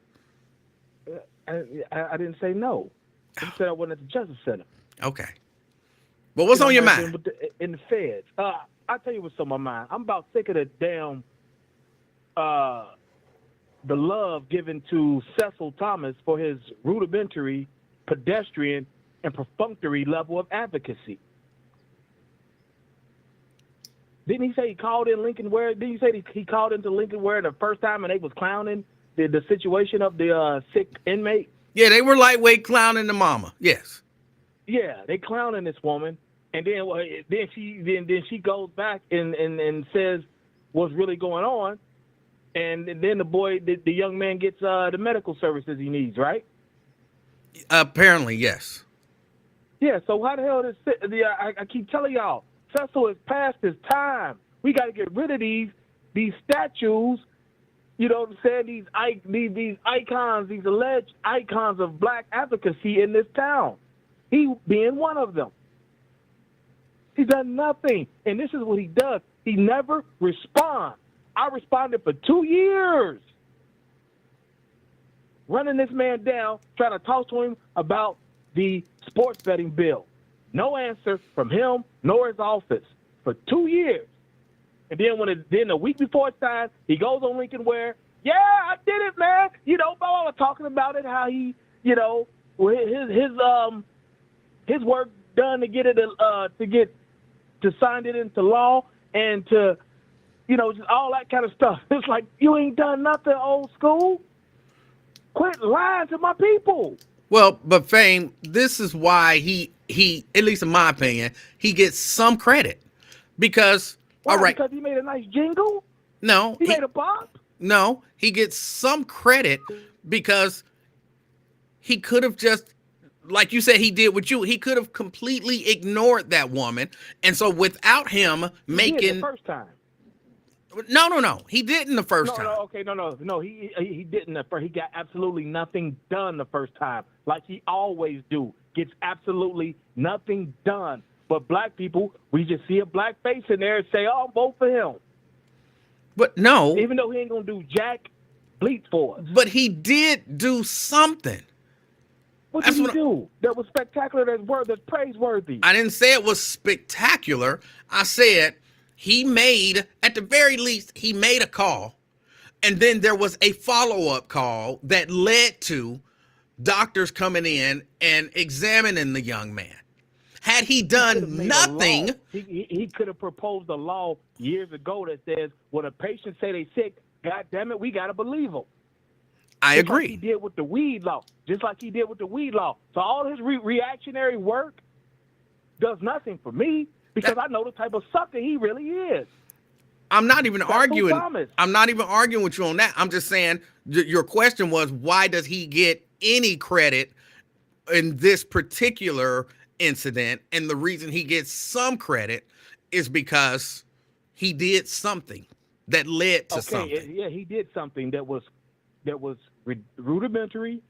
I didn't say no. I said I wasn't at the Justice Center. Okay. But what's on your I might have mind? been in the feds. I'll tell you what's on my mind. I'm about sick of the damn the love given to Cecil Thomas for his rudimentary, pedestrian, and perfunctory level of advocacy. Didn't he say he called in Lincoln Ware? Didn't you say he called into Lincoln Ware the first time and they was clowning the situation of the sick inmate? Yeah, they were lightweight clowning the mama. Yes. Yeah, they clowning this woman, and then she goes back and says what's really going on, and then the young man gets the medical services he needs, right? Apparently, yes. Yeah, so how the hell is I keep telling y'all, Cecil is past his time. We got to get rid of these statues. You know what I'm saying? These icons, these alleged icons of black advocacy in this town. He being one of them. He's done nothing, and this is what he does. He never responds. I responded for 2 years, running this man down, trying to talk to him about the sports betting bill. No answer from him nor his office for 2 years. And then a week before it's time, he goes on Lincoln Ware. Yeah, I did it, man. You know, blah, blah, talking about it, how he, you know, his work done to get it to sign it into law and to, you know, just all that kind of stuff. It's like, you ain't done nothing, old school. Quit lying to my people. Well, but Fame, this is why he, at least in my opinion, he gets some credit. Because, Why? all right. Because he made a nice jingle? No. He made a pop? No, he gets some credit because he could have just, like you said he did with you, he could have completely ignored that woman. And so without him making... He did the first time. No. He didn't the first time. No. He didn't the first. He got absolutely nothing done the first time, like he always do. Gets absolutely nothing done. But black people, we just see a black face in there and say, "Oh, vote for him." But no. Even though he ain't gonna do jack bleep for us. But he did do something. What did he do that was spectacular? That's praiseworthy. I didn't say it was spectacular. I said he made, at the very least, he made a call. And then there was a follow-up call that led to doctors coming in and examining the young man. Had he done nothing... He could have proposed a law years ago that says, when a patient say they sick, God damn it, we got to believe them. I agree. Like he did with the weed law. Just like he did with the weed law. So all his reactionary work does nothing for me because I know the type of sucker he really is. I'm not even arguing. I'm not even arguing with you on that. I'm just saying your question was, why does he get any credit in this particular incident? And the reason he gets some credit is because he did something that led to something. Yeah, he did something that was rudimentary,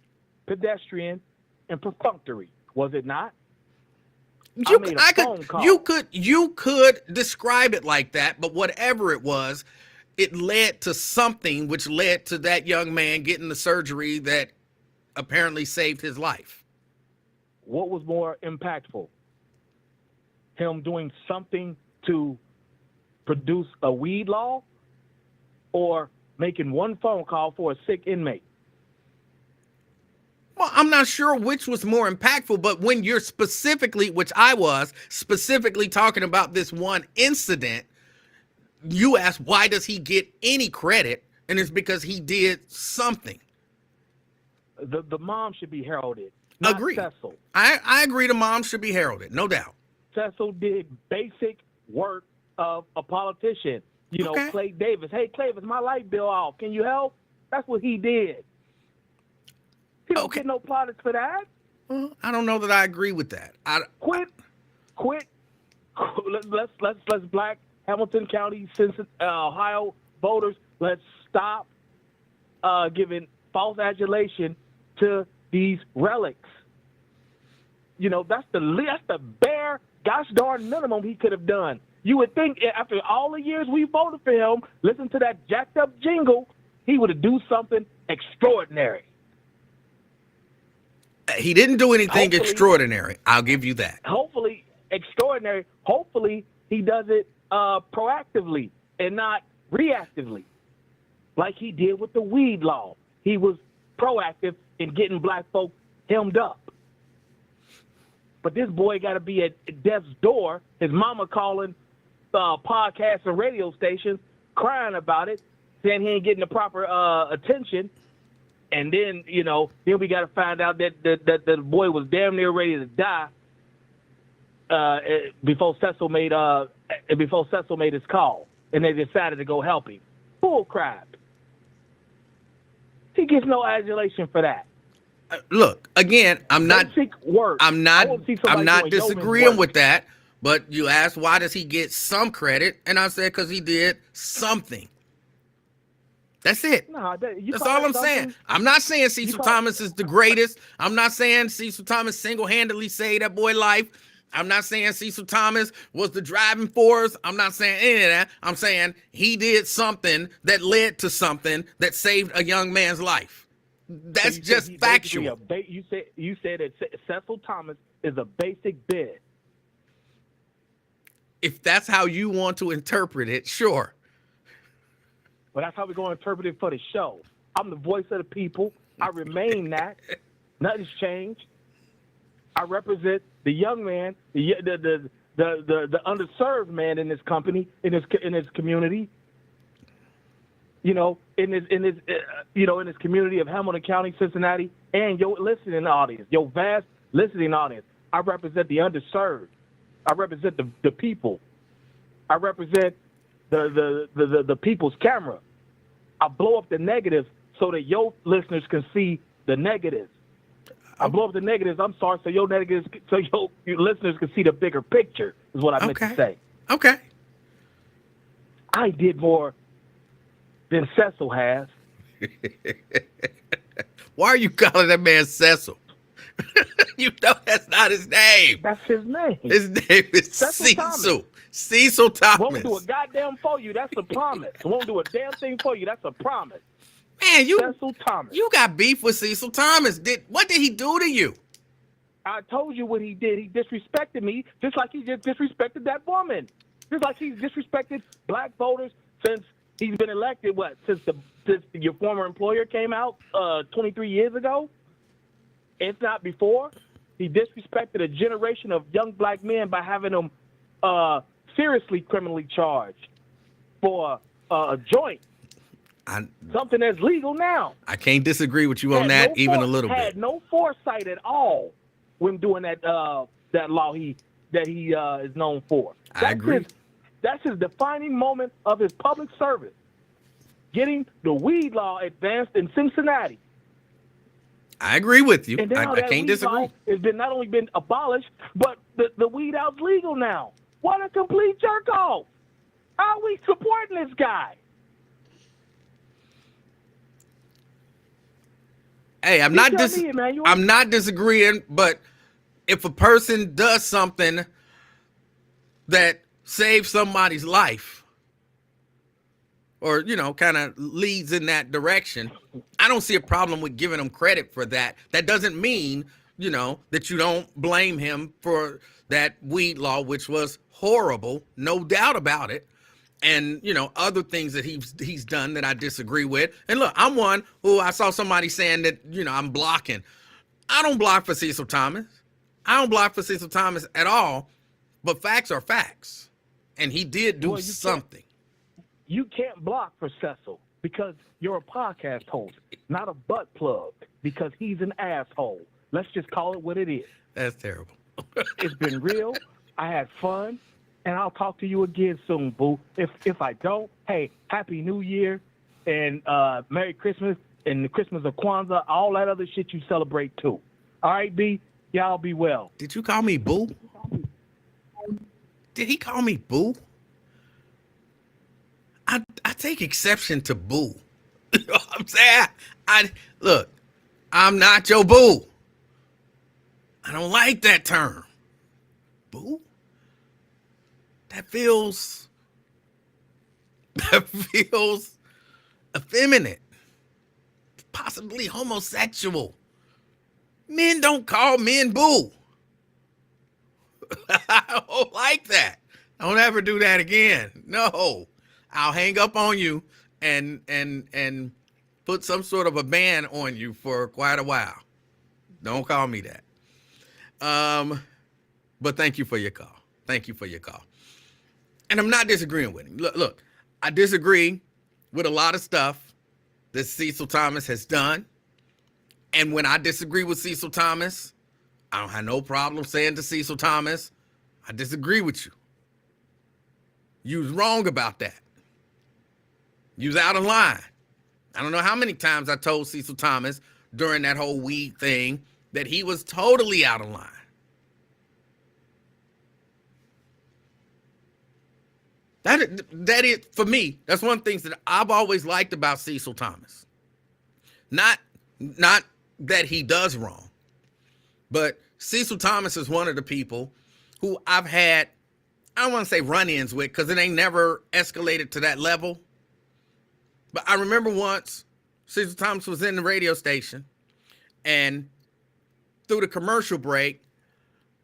pedestrian, and perfunctory. Was it not? You could describe it like that, but whatever it was, it led to something which led to that young man getting the surgery that apparently saved his life. What was more impactful? Him doing something to produce a weed law or making one phone call for a sick inmate? Well, I'm not sure which was more impactful, but when you're specifically, which I was, specifically talking about this one incident, you asked, why does he get any credit? And it's because he did something. The mom should be heralded, not Agreed. Cecil. I agree the mom should be heralded, no doubt. Cecil did basic work of a politician. You know, Clay Davis. Hey, Clay, is my light bill off? Can you help? That's what he did. He don't get no plaudits for that. Well, I don't know that I agree with that. Quit. Let's black Hamilton County, Ohio voters. Let's stop giving false adulation to these relics. You know, that's the bare gosh darn minimum he could have done. You would think after all the years we voted for him, listen to that jacked up jingle, he would have do something extraordinary. He didn't do anything extraordinary. I'll give you that. Hopefully, extraordinary. Hopefully, he does it proactively and not reactively, like he did with the weed law. He was proactive in getting black folk hemmed up. But this boy got to be at death's door. His mama calling podcasts and radio stations, crying about it, saying he ain't getting the proper attention. And then, you know, then we got to find out that the boy was damn near ready to die before Cecil made his call, and they decided to go help him. Bull crap. He gets no adulation for that. Look, again, I'm not Basic work. I I'm want to see somebody not doing yeoman's disagreeing work. with that, but you asked why does he get some credit, and I said because he did something. That's it. Nah, you That's call all that I'm saying. something? I'm not saying You Cecil call Thomas is the greatest. I'm not saying Cecil Thomas single-handedly saved that boy life. I'm not saying Cecil Thomas was the driving force. I'm not saying any of that. I'm saying he did something that led to something that saved a young man's life. so That's you said just he basically factual. you said that Cecil Thomas is a basic bid. If that's how you want to interpret it, sure. But that's how we're going to interpret it for the show. I'm the voice of the people. I remain that. Nothing's changed. I represent the young man, the underserved man in this company, in this community. You know, in this community of Hamilton County, Cincinnati, and your listening audience, your vast listening audience. I represent the underserved. I represent the people. I represent the people's camera. I blow up the negatives so that your listeners can see the negatives. I blow up the negatives. I'm sorry, so your negatives, so your listeners can see the bigger picture. Is what I meant to say. Okay. I did more than Cecil has. Why are you calling that man Cecil? You know that's not his name. That's his name. His name is Cecil Cecil. Thomas. Cecil Thomas. Won't do a goddamn for you. That's a promise. Won't do a damn thing for you. That's a promise. Man, Cecil Thomas. you got beef with Cecil Thomas. What did he do to you? I told you what he did. He disrespected me just like he just disrespected that woman. Just like he's disrespected black voters since he's been elected, since your former employer came out 23 years ago? If not before. He disrespected a generation of young black men by having them seriously criminally charged for a joint. Something that's legal now. I can't disagree with you on that even a little bit. Had no foresight at all when doing that law that he is known for. I agree. That's his defining moment of his public service. Getting the weed law advanced in Cincinnati. I agree with you. And now I can't disagree. It's been not only been abolished, but the weed out's legal now. What a complete jerk off! How are we supporting this guy? Hey, I'm not disagreeing, but if a person does something that saves somebody's life, or kind of leads in that direction, I don't see a problem with giving him credit for that. That doesn't mean that you don't blame him for that weed law, which was horrible, no doubt about it. And other things that he's done that I disagree with. And look, I'm one who I saw somebody saying that I'm blocking. I don't block for Cecil Thomas. I don't block for Cecil Thomas at all. But facts are facts, and he did do something. You can't block for Cecil because you're a podcast host, not a butt plug. Because he's an asshole. Let's just call it what it is. That's terrible. It's been real. I had fun. And I'll talk to you again soon, boo. If I don't, hey, Happy New Year and Merry Christmas and the Christmas of Kwanzaa, all that other shit you celebrate too. All right, B? Y'all be well. Did you call me boo? Did he call me boo? I take exception to boo. You know what I'm saying? Look, I'm not your boo. I don't like that term. Boo? That feels effeminate, possibly homosexual. Men don't call men boo. I don't like that. Don't ever do that again. No, I'll hang up on you and put some sort of a ban on you for quite a while. Don't call me that. But thank you for your call. Thank you for your call. And I'm not disagreeing with him. Look, I disagree with a lot of stuff that Cecil Thomas has done. And when I disagree with Cecil Thomas, I don't have no problem saying to Cecil Thomas, I disagree with you. You was wrong about that. You was out of line. I don't know how many times I told Cecil Thomas, during that whole weed thing that he was totally out of line. That is, for me, that's one of the things that I've always liked about Cecil Thomas. Not that he does wrong, but Cecil Thomas is one of the people who I've had, I don't want to say run-ins with because it ain't never escalated to that level. But I remember once Cecil Thomas was in the radio station, and through the commercial break,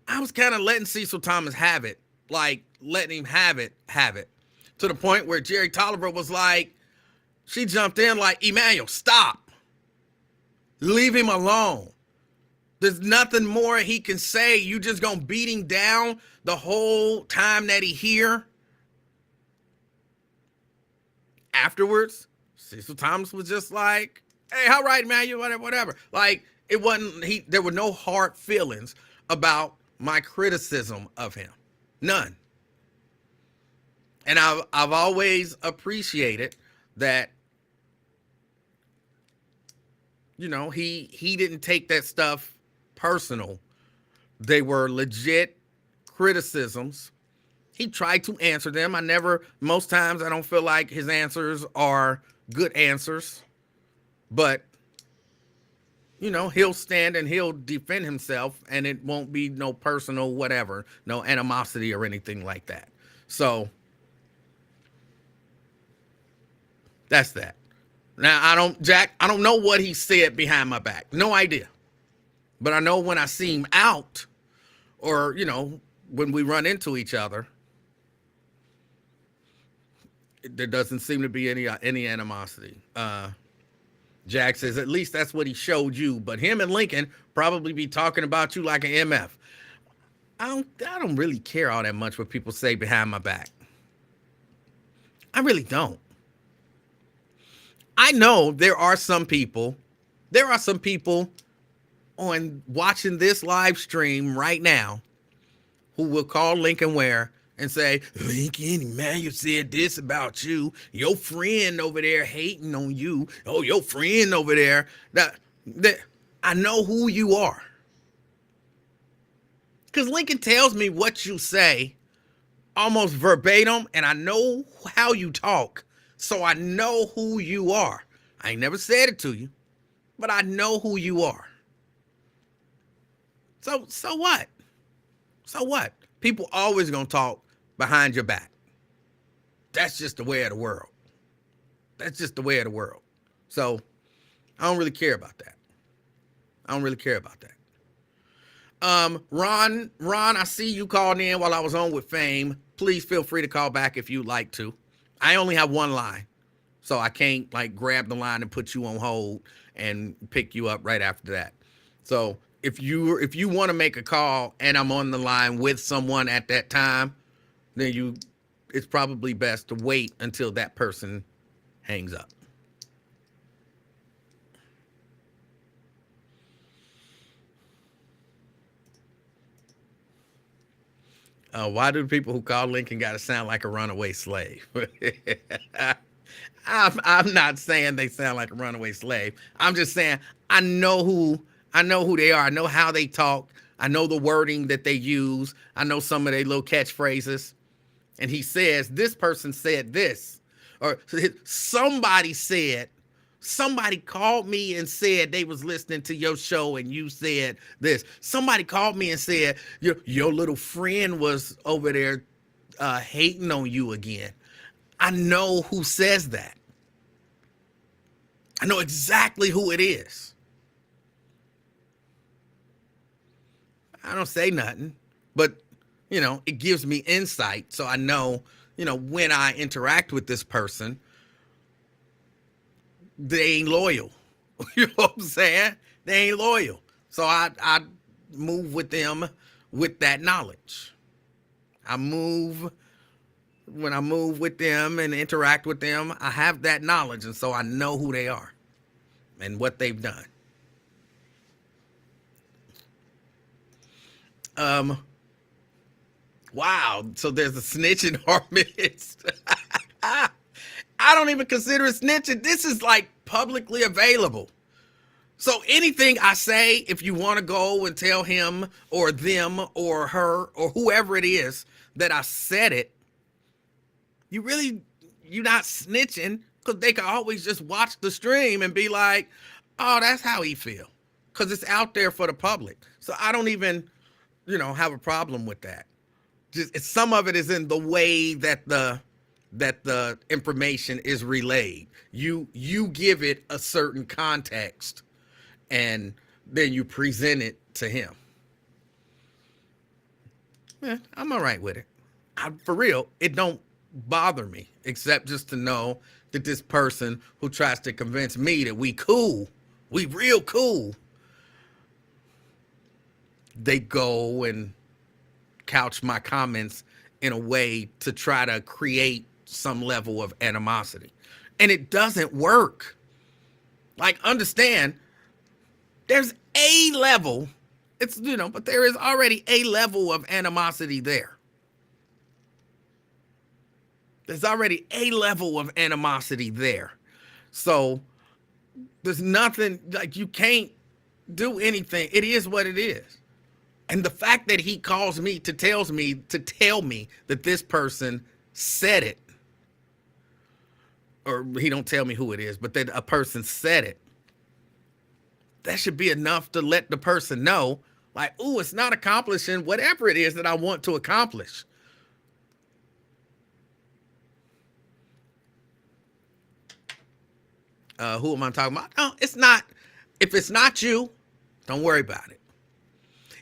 I was kind of letting Cecil Thomas have it, like letting him have it, to the point where Jerry Tolliver was like, she jumped in like, Emanuel, stop. Leave him alone. There's nothing more he can say. You just gonna beat him down the whole time that he here? Afterwards, Cecil Thomas was just like, hey, all right, man, whatever. Like, it wasn't, there were no hard feelings about my criticism of him. None. And I've always appreciated that, you know, he didn't take that stuff personal. They were legit criticisms. He tried to answer them. Most times I don't feel like his answers are good answers, but you know, he'll stand and he'll defend himself and it won't be no personal whatever, no animosity or anything like that. So that's that. Now, I don't know what he said behind my back. No idea. But I know when I see him out or, you know, when we run into each other, there doesn't seem to be any animosity. Jack says, at least that's what he showed you. But him and Lincoln probably be talking about you like an MF. I don't really care all that much what people say behind my back. I really don't. I know there are some people on watching this live stream right now who will call Lincoln Ware and say, Lincoln, Emanuel said this about you. Your friend over there hating on you. Oh, your friend over there. That I know who you are. Because Lincoln tells me what you say almost verbatim, and I know how you talk. So I know who you are. I ain't never said it to you, but I know who you are. So what? So what? People always gonna talk behind your back. That's just the way of the world. That's just the way of the world. So I don't really care about that. Ron, I see you called in while I was on with Fame. Please feel free to call back if you'd like to. I only have one line, so I can't like grab the line and put you on hold and pick you up right after that. So if you want to make a call and I'm on the line with someone at that time, then it's probably best to wait until that person hangs up. Why do people who call Lincoln got to sound like a runaway slave? I'm not saying they sound like a runaway slave. I'm just saying I know who they are. I know how they talk. I know the wording that they use. I know some of their little catchphrases. And he says, this person said this. Or somebody called me and said they was listening to your show and you said this. Somebody called me and said, your little friend was over there hating on you again. I know who says that. I know exactly who it is. I don't say nothing, but, you know, it gives me insight. So I know, you know, when I interact with this person, they ain't loyal. You know what I'm saying? They ain't loyal. So I move with them with that knowledge. When I move with them and interact with them, I have that knowledge. And so I know who they are and what they've done. Wow. So there's a snitch in our midst. I don't even consider it snitching. This is like publicly available. So anything I say, if you want to go and tell him or them or her or whoever it is that I said it, you're not snitching, because they can always just watch the stream and be like, oh, that's how he feel, because it's out there for the public. So I don't even, have a problem with that. Just some of it is in the way that the information is relayed. You give it a certain context, and then you present it to him. Yeah, I'm all right with it. For real, it don't bother me, except just to know that this person who tries to convince me that we real cool, they go and couch my comments in a way to try to create some level of animosity. And it doesn't work. Like, understand, there's a level, but there is already a level of animosity there. There's already a level of animosity there. So there's nothing, like, you can't do anything. It is what it is. And the fact that he calls me to tell me that this person said it, or he don't tell me who it is, but that a person said it, that should be enough to let the person know, like, ooh, it's not accomplishing whatever it is that I want to accomplish. Who am I talking about? No, it's not. If it's not you, don't worry about it.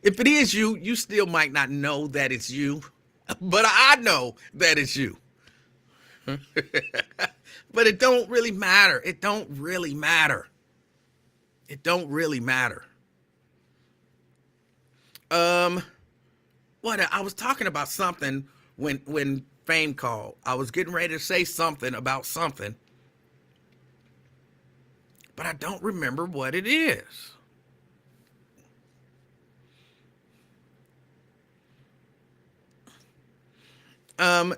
If it is you, you still might not know that it's you, but I know that it's you. But it don't really matter. It don't really matter. It don't really matter. What I was talking about something when Fame called. I was getting ready to say something about something, but I don't remember what it is.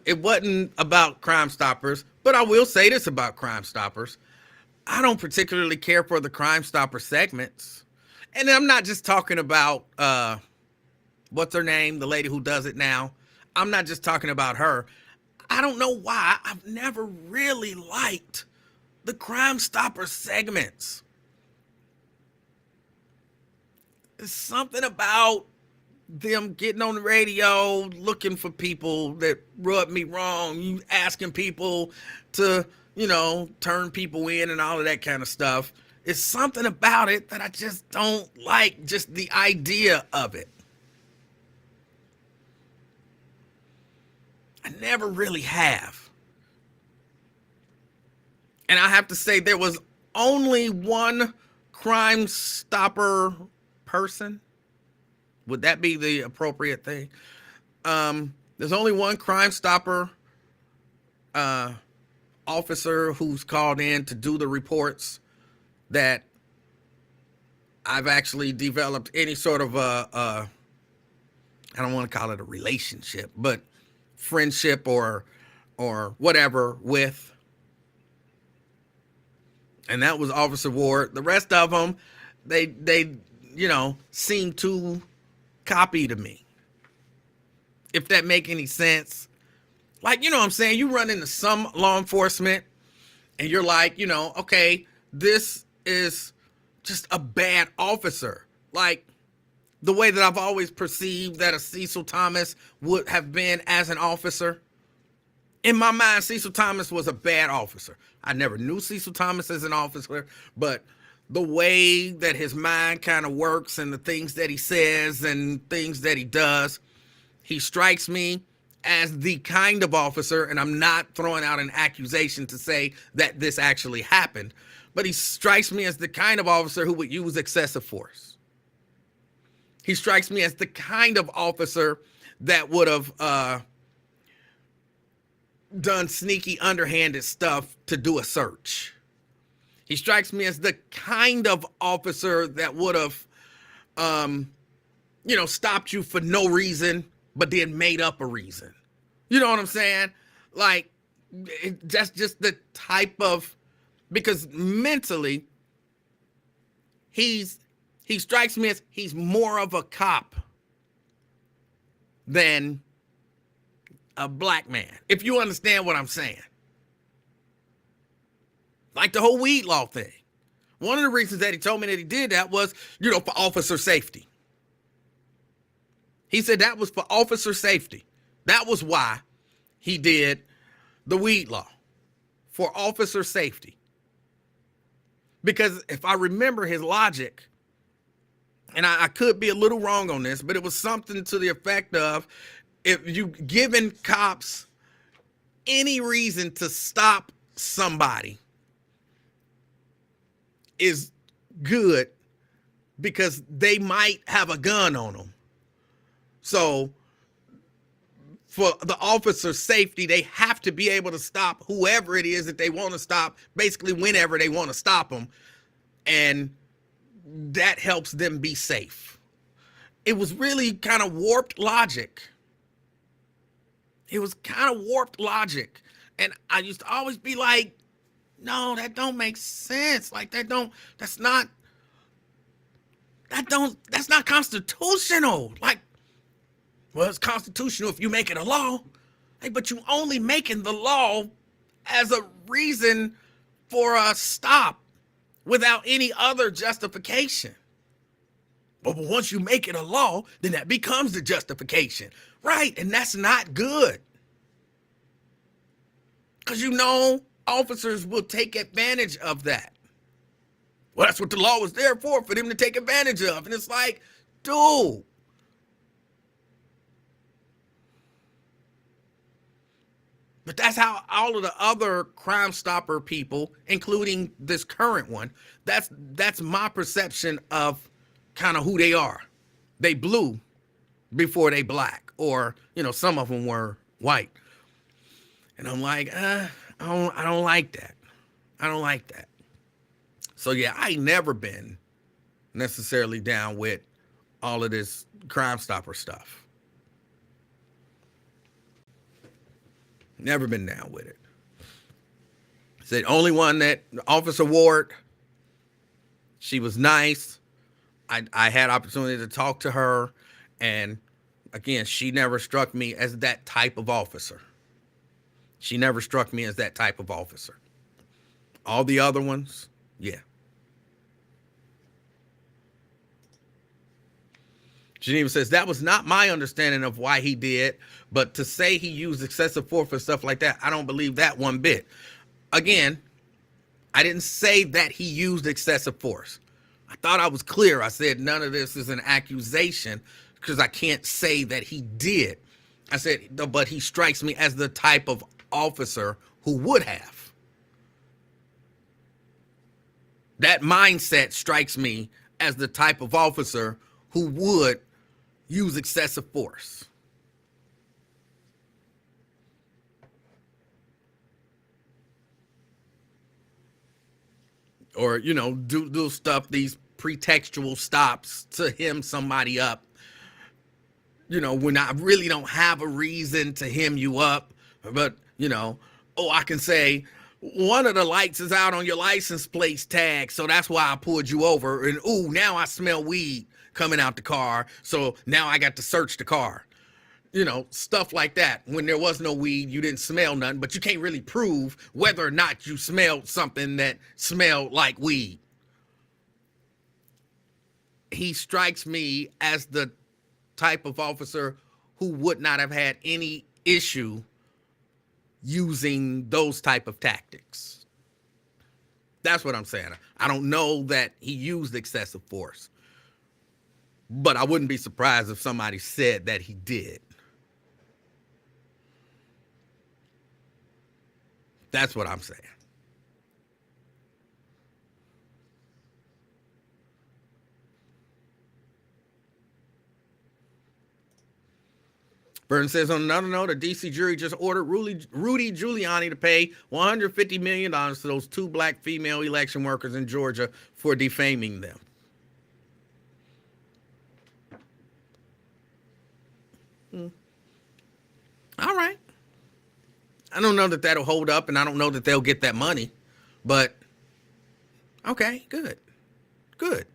It wasn't about Crime Stoppers, but I will say this about Crime Stoppers. I don't particularly care for the Crime Stopper segments. And I'm not just talking about, what's her name? The lady who does it now. I'm not just talking about her. I don't know why. I've never really liked the Crime Stopper segments. There's something about them getting on the radio looking for people that rub me wrong, you asking people to, turn people in and all of that kind of stuff. It's something about it that I just don't like, just the idea of it. I never really have. And I have to say, there was only one Crime Stopper person. Would that be the appropriate thing? There's only one Crime Stopper officer who's called in to do the reports that I've actually developed any sort of I don't want to call it a relationship, but friendship or whatever with. And that was Officer Ward. The rest of them, they seem too copy to me, if that make any sense. Like, what I'm saying, you run into some law enforcement and you're like, okay, this is just a bad officer. Like the way that I've always perceived that a Cecil Thomas would have been as an officer. In my mind, Cecil Thomas was a bad officer. I never knew Cecil Thomas as an officer, but the way that his mind kind of works and the things that he says and things that he does, he strikes me as the kind of officer, and I'm not throwing out an accusation to say that this actually happened, but he strikes me as the kind of officer who would use excessive force. He strikes me as the kind of officer that would have done sneaky, underhanded stuff to do a search. He strikes me as the kind of officer that would have, stopped you for no reason, but then made up a reason. You know what I'm saying? Like, that's just the type of, because mentally, he strikes me as he's more of a cop than a black man, if you understand what I'm saying. Like the whole weed law thing. One of the reasons that he told me that he did that was, for officer safety. He said that was for officer safety. That was why he did the weed law, for officer safety. Because if I remember his logic, and I could be a little wrong on this, but it was something to the effect of, if you giving cops any reason to stop somebody is good, because they might have a gun on them. So for the officer's safety, they have to be able to stop whoever it is that they want to stop, basically whenever they want to stop them. And that helps them be safe. It was really kind of warped logic. It was kind of warped logic. And I used to always be like, no, that don't make sense. Like that's not constitutional. Like, well, it's constitutional if you make it a law. Hey, but you only making the law as a reason for a stop without any other justification. But once you make it a law, then that becomes the justification. Right, and that's not good. Because officers will take advantage of that. Well, that's what the law was there for them to take advantage of. And it's like, dude. But that's how all of the other Crime Stopper people, including this current one, that's my perception of kind of who they are. They blue before they black, or, some of them were white. And I'm like, I don't like that. I don't like that. So yeah, I ain't never been necessarily down with all of this Crime Stopper stuff. Never been down with it. Said only one that Officer Ward, she was nice. I had opportunity to talk to her, and again, she never struck me as that type of officer. She never struck me as that type of officer. All the other ones, yeah. Geneva says, that was not my understanding of why he did, but to say he used excessive force and stuff like that, I don't believe that one bit. Again, I didn't say that he used excessive force. I thought I was clear. I said none of this is an accusation, because I can't say that he did. I said, but he strikes me as the type of officer who would have. That mindset strikes me as the type of officer who would use excessive force. Or, do stuff, these pretextual stops to hem somebody up. When I really don't have a reason to hem you up, but, I can say, one of the lights is out on your license plate tag, so that's why I pulled you over. And, ooh, now I smell weed coming out the car, so now I got to search the car. Stuff like that. When there was no weed, you didn't smell nothing, but you can't really prove whether or not you smelled something that smelled like weed. He strikes me as the type of officer who would not have had any issue using those type of tactics. That's what I'm saying. I don't know that he used excessive force, but I wouldn't be surprised if somebody said that he did. That's what I'm saying. Burton says, on another note, a D.C. jury just ordered Rudy Giuliani to pay $150 million to those 2 black female election workers in Georgia for defaming them. All right. I don't know that that'll hold up, and I don't know that they'll get that money, but okay, good. Good.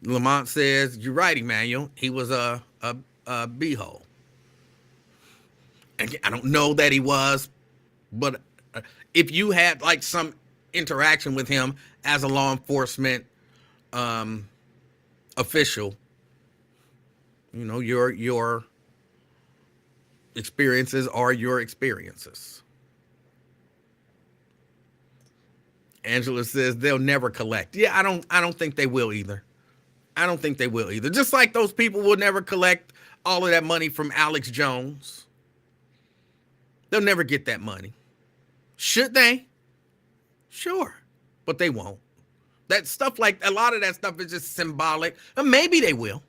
Lamont says, "You're right, Emanuel. He was a beehole." And I don't know that he was, but if you had like some interaction with him as a law enforcement um, official, you know, your experiences are your experiences. Angela says they'll never collect. Yeah, I don't think they will either. I don't think they will either. Just like those people will never collect all of that money from Alex Jones. They'll never get that money. Should they? Sure. But they won't. That stuff, like a lot of that stuff, is just symbolic. And maybe they will.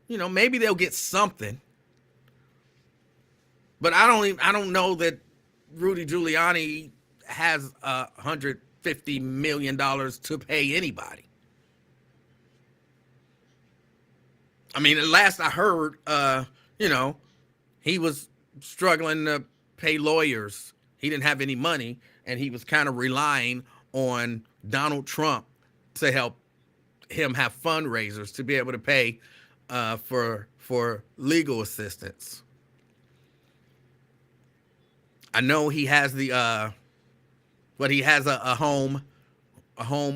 You know, maybe they'll get something. But I don't know that Rudy Giuliani has $150 million to pay anybody. I mean, at last I heard, you know, he was struggling to pay lawyers. He didn't have any money, and he was kind of relying on Donald Trump to help him have fundraisers to be able to pay for legal assistance. I know he has he has a home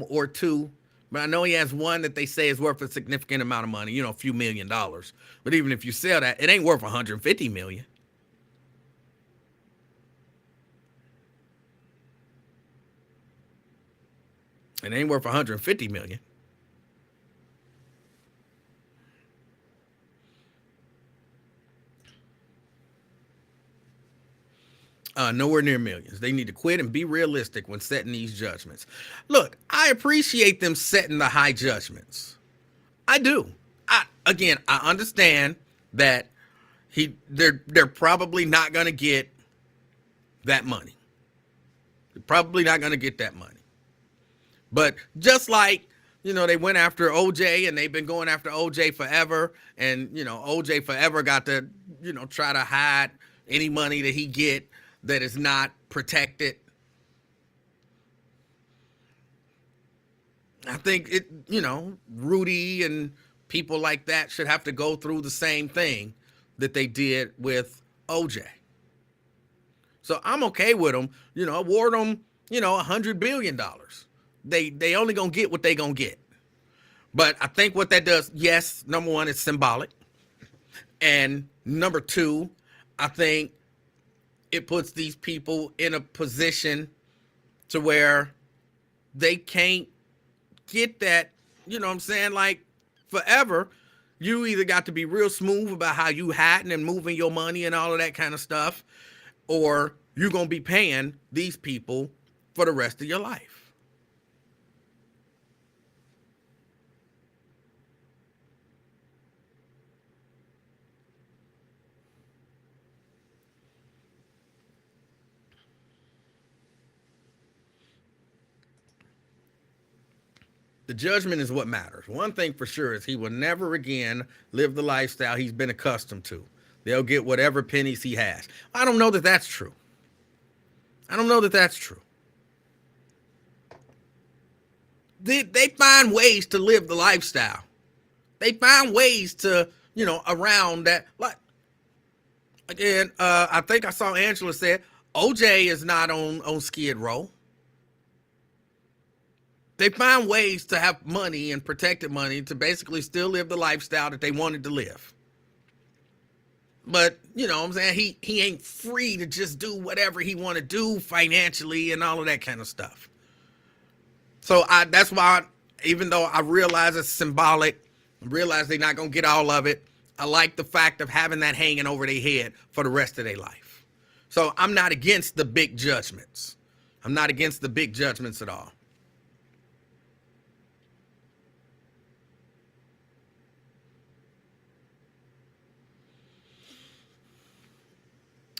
or two, but I know he has one that they say is worth a significant amount of money, you know, a few $1 million. But even if you sell that, it ain't worth 150 million. It ain't worth 150 million. Nowhere near millions. They need to quit and be realistic when setting these judgments. Look, I appreciate them setting the high judgments. I do. I understand that they're probably not going to get that money. They're probably not going to get that money. But just like, you know, they went after OJ and they've been going after OJ forever, and, you know, OJ forever got to, you know, try to hide any money that he get that is not protected. I think it, you know, Rudy and people like that should have to go through the same thing that they did with OJ. So I'm okay with them, you know, award them, you know, $100 billion. They only gonna get what they gonna get. But I think what that does, yes, number one, it's symbolic. And number two, I think it puts these people in a position to where they can't get that, you know what I'm saying? Like forever, you either got to be real smooth about how you hiding and moving your money and all of that kind of stuff, or you're going to be paying these people for the rest of your life. The judgment is what matters. One thing for sure is he will never again live the lifestyle he's been accustomed to. They'll get whatever pennies he has. I don't know that that's true. I don't know that that's true. They find ways to live the lifestyle. They find ways to, you know, around that. Like, again, I think I saw Angela said OJ is not on Skid Row. They find ways to have money and protected money to basically still live the lifestyle that they wanted to live. But, you know what I'm saying, he ain't free to just do whatever he want to do financially and all of that kind of stuff. So that's why, even though I realize it's symbolic, I realize they're not going to get all of it, I like the fact of having that hanging over their head for the rest of their life. So I'm not against the big judgments. I'm not against the big judgments at all.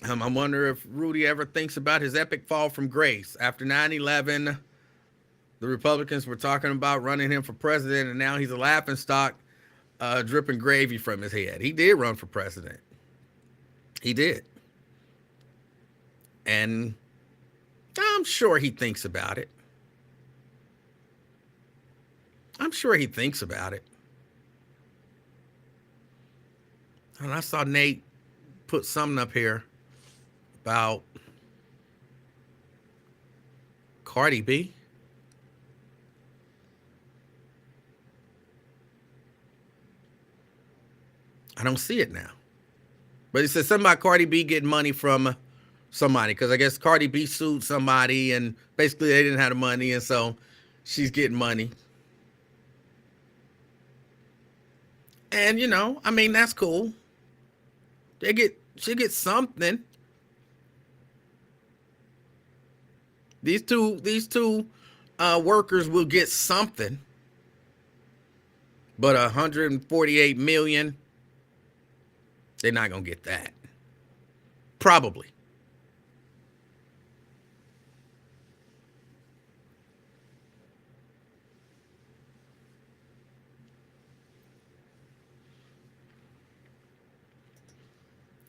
I wonder if Rudy ever thinks about his epic fall from grace. After 9/11, the Republicans were talking about running him for president, and now he's a laughingstock, dripping gravy from his head. He did run for president. He did. And I'm sure he thinks about it. I'm sure he thinks about it. And I saw Nate put something up here about Cardi B. I don't see it now. But it says something about Cardi B getting money from somebody, because I guess Cardi B sued somebody and basically they didn't have the money, and so she's getting money. And I mean, that's cool. She gets something. These two workers will get something. But 148 million, they're not gonna get that. Probably.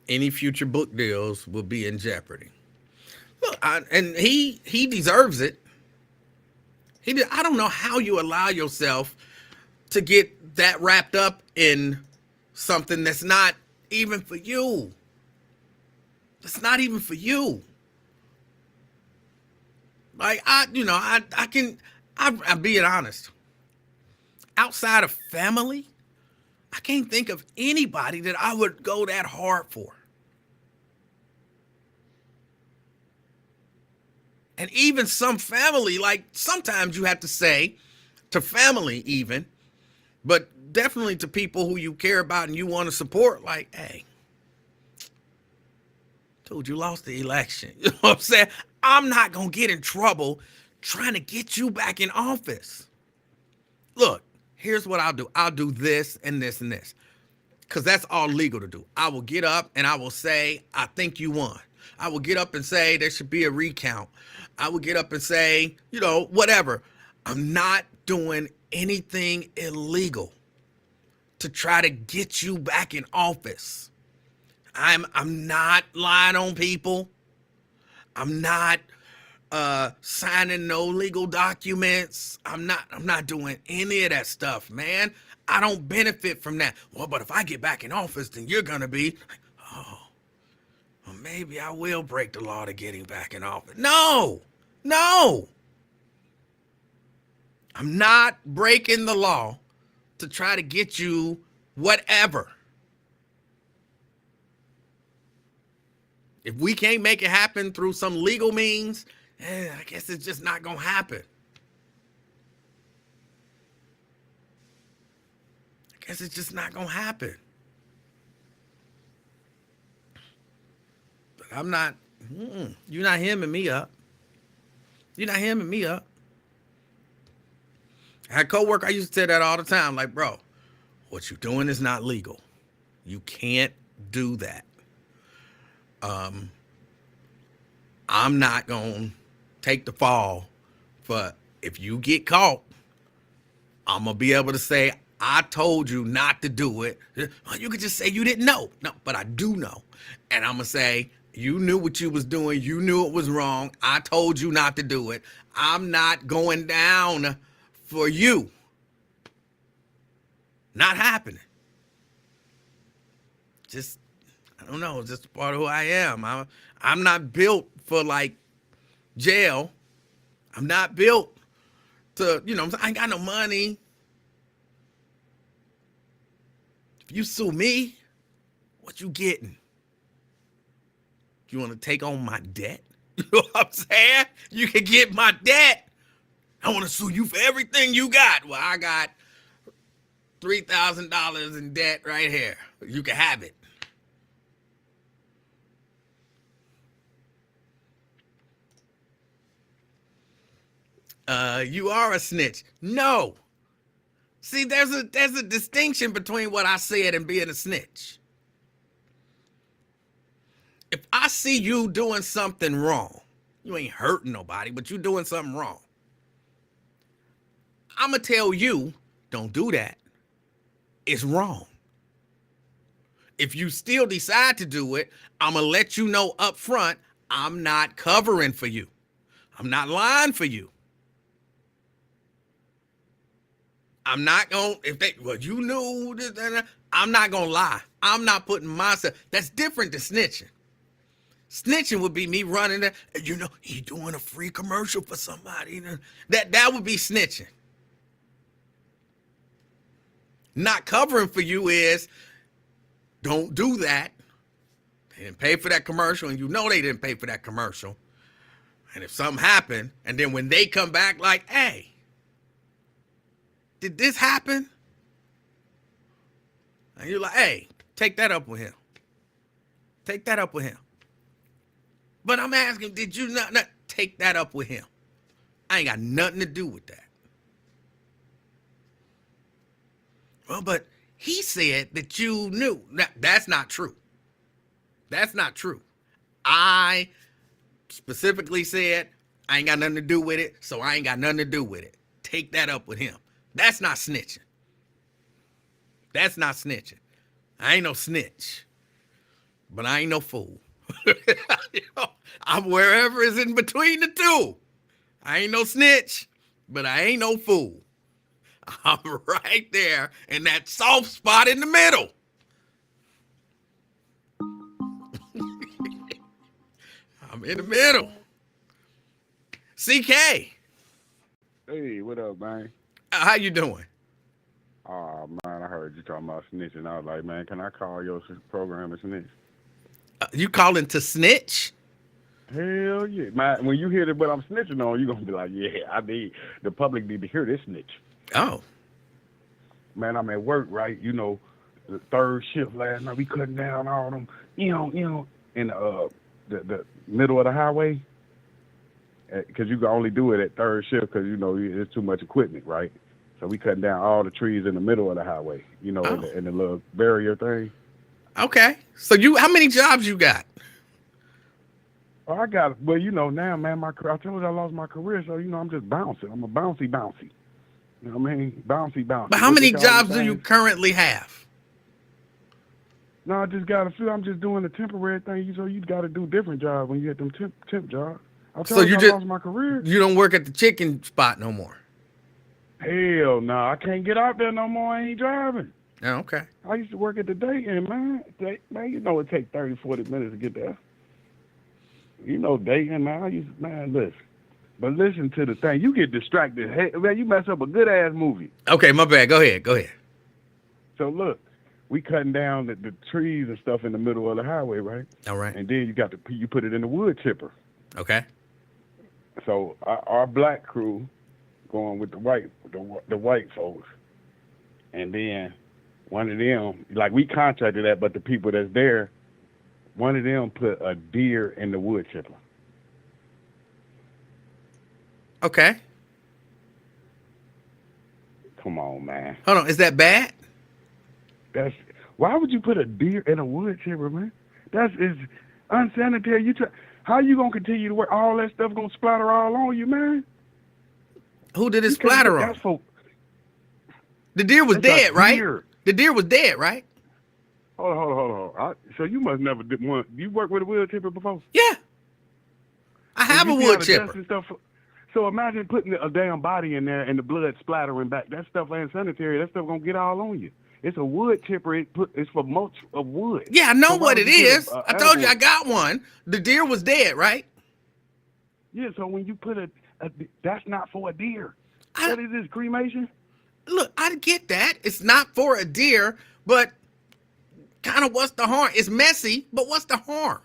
Any future book deals will be in jeopardy. Look, and he deserves it. I don't know how you allow yourself to get that wrapped up in something that's not even for you. That's not even for you. Like I'm being honest. Outside of family, I can't think of anybody that I would go that hard for. And even some family, like sometimes you have to say to family even, but definitely to people who you care about and you want to support, like, hey, dude, you lost the election. You know what I'm saying? I'm not going to get in trouble trying to get you back in office. Look, here's what I'll do. I'll do this and this and this, because that's all legal to do. I will get up and I will say, I think you won. I will get up and say there should be a recount. I will get up and say, whatever. I'm not doing anything illegal to try to get you back in office. I'm not lying on people. I'm not signing no legal documents. I'm not doing any of that stuff, man. I don't benefit from that. Well, but if I get back in office, then you're gonna be, oh, well, maybe I will break the law to getting back in office. No. I'm not breaking the law to try to get you whatever. If we can't make it happen through some legal means, I guess it's just not going to happen. I guess it's just not going to happen. But I'm not, you're not hemming me up. You're not hemming me up. I had a coworker, I used to say that all the time, like, bro, what you're doing is not legal. You can't do that. I'm not going to take the fall for if you get caught, I'm going to be able to say, I told you not to do it. You could just say you didn't know. No, but I do know. And I'm going to say, you knew what you was doing. You knew it was wrong. I told you not to do it. I'm not going down for you. Not happening. Just, I don't know, just part of who I am. I'm not built for like jail. I'm not built to, I ain't got no money. If you sue me, what you getting? You want to take on my debt? You know what I'm saying? You can get my debt. I want to sue you for everything you got. Well, I got $3,000 in debt right here. You can have it. You are a snitch. No. See, there's a distinction between what I said and being a snitch. If I see you doing something wrong, you ain't hurting nobody, but you doing something wrong, I'm going to tell you, don't do that. It's wrong. If you still decide to do it, I'm going to let you know up front, I'm not covering for you. I'm not lying for you. I'm not gonna if they well you knew this, I'm not gonna lie. I'm not putting myself. That's different than snitching. Snitching would be me running there. You know, he doing a free commercial for somebody. That would be snitching. Not covering for you is don't do that. They didn't pay for that commercial, and you know they didn't pay for that commercial. And if something happened, and then when they come back like, hey, did this happen? And you're like, hey, take that up with him. Take that up with him. But I'm asking, did you not take that up with him? I ain't got nothing to do with that. Well, but he said that you knew. That's not true. That's not true. I specifically said I ain't got nothing to do with it, so I ain't got nothing to do with it. Take that up with him. That's not snitching. That's not snitching. I ain't no snitch, but I ain't no fool. You know, I'm wherever is in between the two. I ain't no snitch, but I ain't no fool. I'm right there in that soft spot in the middle. I'm in the middle. CK. Hey, what up, man? How you doing? Oh, man, I heard you talking about snitching. I was like, man, can I call your program a snitch? You calling to snitch? Hell yeah. Man, when you hear that what I'm snitching on, you're going to be like, yeah, the public need to hear this snitch. Oh. Man, I'm at work, right? You know, the third shift last night, we cutting down all them, in the middle of the highway. Because you can only do it at third shift because, you know, there's too much equipment, right? So we cutting down all the trees in the middle of the highway, you know, in the little barrier thing. Okay. So how many jobs you got? Oh, I got, well, you know, now, man, I told you I lost my career, so, you know, I'm just bouncing. I'm a bouncy. You know what I mean? Bouncy. But how many jobs do you currently have? No, I just got a few. I'm just doing a temporary thing. So you got to do different jobs when you get them temp jobs. I told you I lost my career. You don't work at the chicken spot no more? Hell no, I can't get out there no more. I ain't driving. Oh, okay. I used to work at the Dayton, man. Man, you know it take 30, 40 minutes to get there. You know Dayton, man. Listen. But listen to the thing. You get distracted. Hey, man, you mess up a good-ass movie. Okay, my bad. Go ahead. So, look, we cutting down the trees and stuff in the middle of the highway, right? All right. And then you put it in the wood chipper. Okay. So our black crew going with the white folks, and then one of them, like we contracted that, but the people that's there, one of them put a deer in the wood chipper. Okay. Come on, man. Hold on. Is that bad? Why would you put a deer in a wood chipper, man? Is unsanitary. How you gonna continue to work? All that stuff gonna splatter all on you, man. Who did it splatter on? The deer was dead, right? The deer was dead, right? Hold on. So you must never did one. You worked with a wood chipper before? Yeah. I have a wood chipper. So imagine putting a damn body in there and the blood splattering back. That stuff ain't sanitary. That stuff gonna get all on you. It's a wood chipper. It's for mulch of wood. Yeah, I know what it is. I told you I got one. The deer was dead, right? Yeah, so when you put that's not for a deer. What is this, cremation? Look, I get that. It's not for a deer, but kind of what's the harm? It's messy, but what's the harm?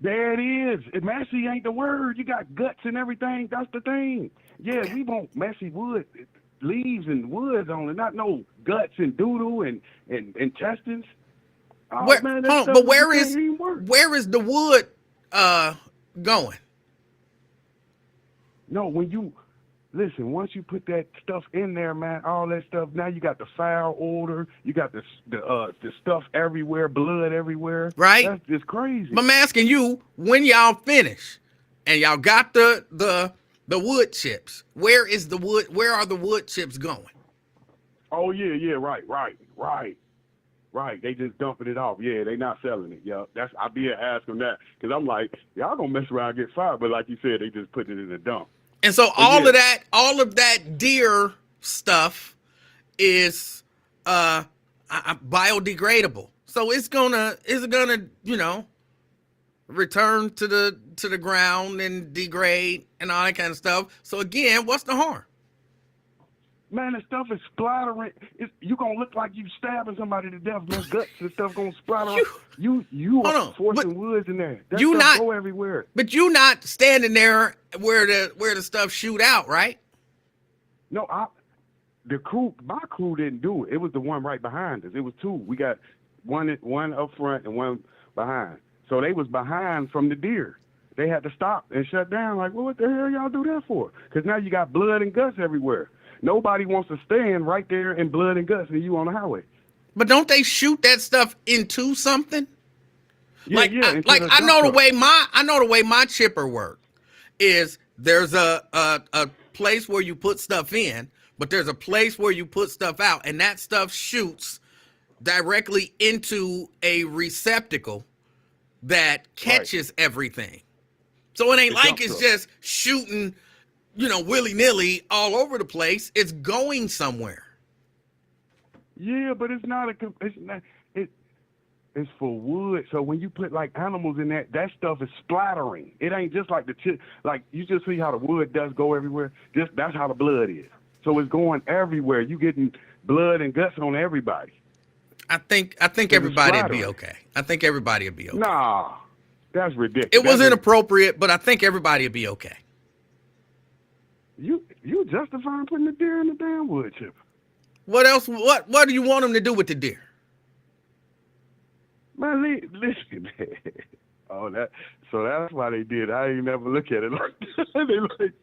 There it is. Messy ain't the word. You got guts and everything. That's the thing. Yeah, we want messy wood. Leaves and woods on it, not no guts and doodle and intestines. Oh, but where is the wood going? No, once you put that stuff in there, man, all that stuff, now you got the foul odor, you got the stuff everywhere, blood everywhere. Right? That's just crazy. But I'm asking you, when y'all finish and y'all got the wood chips, where are the wood chips going? Oh yeah, right. They just dumping it off. Yeah, they not selling it. Yeah, I be ask them that because I'm like, y'all gonna mess around and get fired. But like you said, they just put it in the dump. And so all of that deer stuff is biodegradable. So it's gonna return to the ground and degrade and all that kind of stuff. So again, what's the harm? Man, the stuff is splattering. You gonna look like you stabbing somebody to death. Man, guts and stuff gonna splatter. You are forcing woods in there. That stuff go everywhere. But you not standing there where the stuff shoot out, right? No, my crew didn't do it. It was the one right behind us. It was two. We got one up front and one behind. So they was behind from the deer. They had to stop and shut down. Like, well, what the hell y'all do that for? Because now you got blood and guts everywhere. Nobody wants to stand right there in blood and guts and you on the highway. But don't they shoot that stuff into something? Yeah, I know the way my chipper works is there's a place where you put stuff in, but there's a place where you put stuff out, and that stuff shoots directly into a receptacle that catches everything. So it ain't like it's just shooting, willy-nilly all over the place. It's going somewhere. Yeah, but it's for wood. So when you put like animals in that stuff is splattering. It ain't just like like you just see how the wood does go everywhere. That's how the blood is. So it's going everywhere. You getting blood and guts on everybody. I think everybody will be okay. I think everybody will be okay. Nah, that's ridiculous. It was inappropriate, but I think everybody will be okay. You justifying putting the deer in the damn wood chipper. What else? What do you want them to do with the deer? Man, listen, man. Oh, so that's why they did. I ain't never look at it like that. They like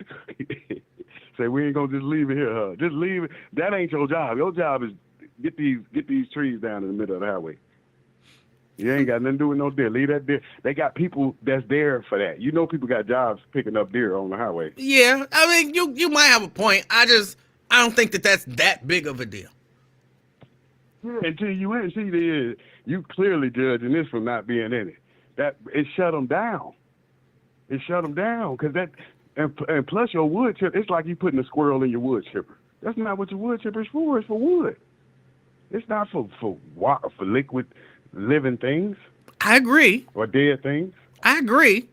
say we ain't gonna just leave it here, huh? Just leave it. That ain't your job. Your job is get these trees down in the middle of the highway. You ain't got nothing to do with no deer. Leave that deer. They got people that's there for that. People got jobs picking up deer on the highway. Yeah, I mean, you might have a point. I don't think that's that big of a deal. Yeah, until you ain't see you clearly judging this from not being in it. That it shut them down. It shut them down because and plus your wood chipper. It's like you putting a squirrel in your wood chipper. That's not what your wood chipper is for. It's for wood. It's not for liquid living things. I agree. Or dead things. I agree,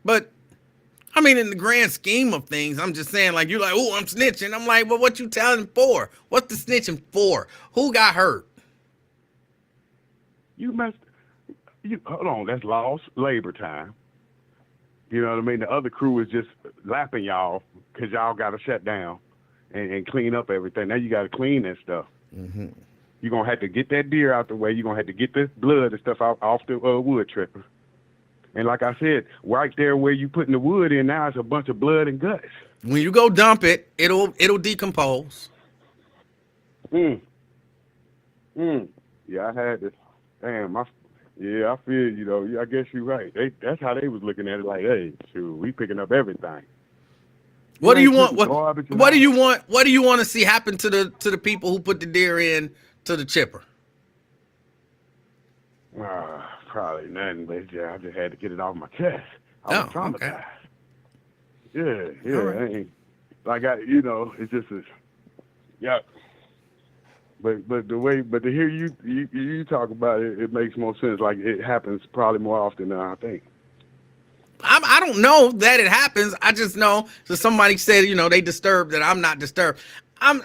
but I mean, in the grand scheme of things, I'm just saying, like, you're like, oh, I'm snitching. I'm like, well, what you telling for? What's the snitching for? Who got hurt? Hold on, that's lost labor time. You know what I mean? The other crew is just lapping y'all because y'all got to shut down and clean up everything. Now you got to clean that stuff. Mm-hmm. You're going to have to get that deer out the way. You're going to have to get the blood and stuff off the wood chipper. And like I said, right there where you putting the wood in now is a bunch of blood and guts. When you go dump it, it'll decompose. Yeah, I had this. Damn, I feel you though. I guess you're right. That's how they was looking at it. Like, hey, shoot, we picking up everything. What do you want? What do you want? What do you want to see happen to the people who put the deer in to the chipper? Probably nothing, but I just had to get it off my chest. I was traumatized. Okay. Yeah. Right. It's just yeah. But to hear you talk about it, it makes more sense. Like it happens probably more often than I think. I don't know that it happens. I just know that somebody said, they disturbed, that I'm not disturbed. I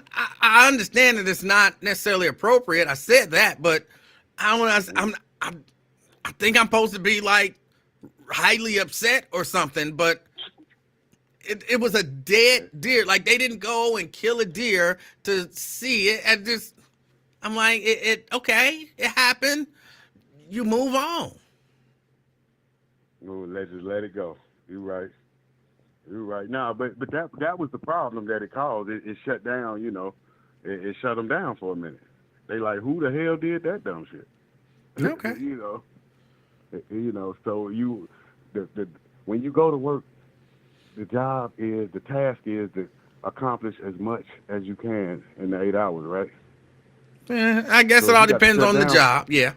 understand that it's not necessarily appropriate. I said that, but I think I'm supposed to be like highly upset or something, but it was a dead deer. Like they didn't go and kill a deer to see it. And I'm like, okay, it happened. You move on. No, let's just let it go. You're right. No, but that was the problem that it caused. It shut down. It shut them down for a minute. They like, who the hell did that dumb shit? Okay. So when you go to work, the task is to accomplish as much as you can in the 8 hours, right? I guess it all depends on the job. Yeah.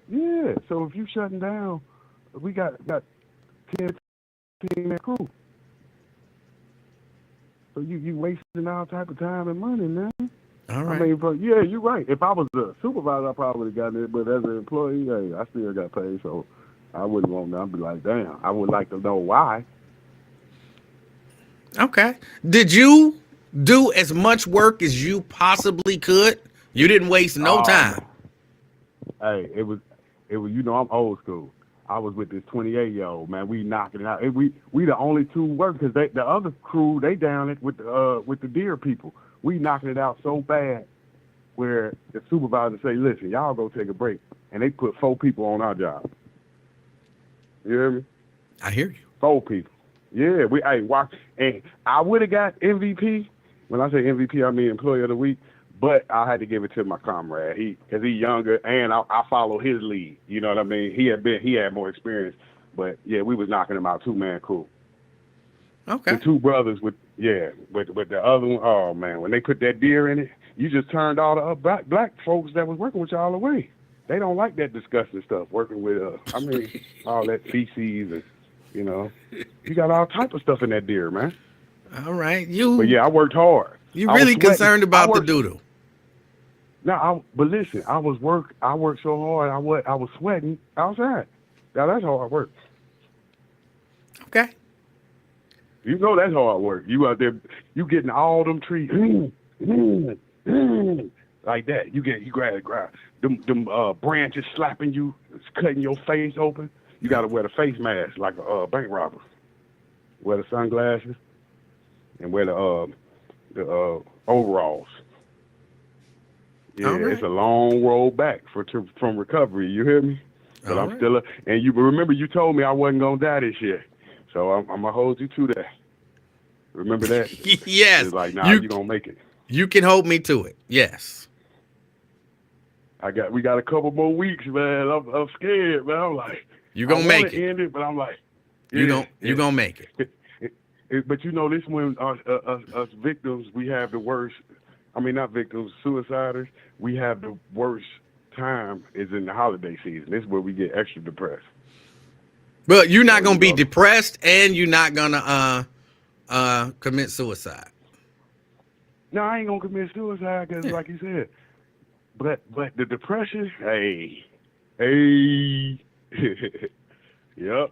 Yeah. So if you shutting down, we got 10 man crew. So you wasting all type of time and money, man. All I right. mean, but yeah, you're right. If I was a supervisor, I probably would have gotten it. But as an employee, hey, I still got paid, so I wouldn't want that. I'd be like, damn, I would like to know why. Okay. Did you do as much work as you possibly could? You didn't waste no Oh man, time. hey, it was. You know, I'm old school. I was with this 28-year-old man. We knocking it out. We the only two workers. The other crew they down it with the deer people. We knocking it out so bad where the supervisor say, listen, y'all go take a break, and they put 4 people on our job. You hear me? I hear you. 4 people. Yeah, hey, watch, and I would have got MVP. When I say MVP, I mean Employee of the Week. But I had to give it to my comrade. Because he's younger, and I follow his lead. You know what I mean? He had more experience. But yeah, we was knocking him out, 2-man crew. Okay. The 2 brothers with the other one. Oh man, when they put that deer in it, you just turned all the black folks that was working with y'all away. They don't like that disgusting stuff. Working with I mean, all that feces and you got all type of stuff in that deer, man. All right. But yeah, I worked hard. You I was really sweating. concerned about the doodle. No, but listen, I worked so hard. I was sweating outside. Now that's hard work. Okay. You know that's hard work. You out there, you getting all them trees like that. You grab them branches slapping you, cutting your face open. You got to wear the face mask like a bank robber. Wear the sunglasses and wear the overalls. Yeah, right. It's a long road back from recovery. You hear me? But All I'm right. still and you remember you told me I wasn't gonna die this year, so I'm gonna hold you to that. Remember that? Yes. It's like, nah, you gonna make it. You can hold me to it. Yes. We got a couple more weeks, man. I'm scared, man. I'm like, You gonna make it. End it, but I'm like, You gonna make it. But this when us victims, we have the worst. I mean, not victims, suiciders. We have the worst time is in the holiday season. This is where we get extra depressed. But you're not gonna be depressed, and you're not gonna commit suicide. No, I ain't gonna commit suicide because, like you said, but the depression, hey, yep.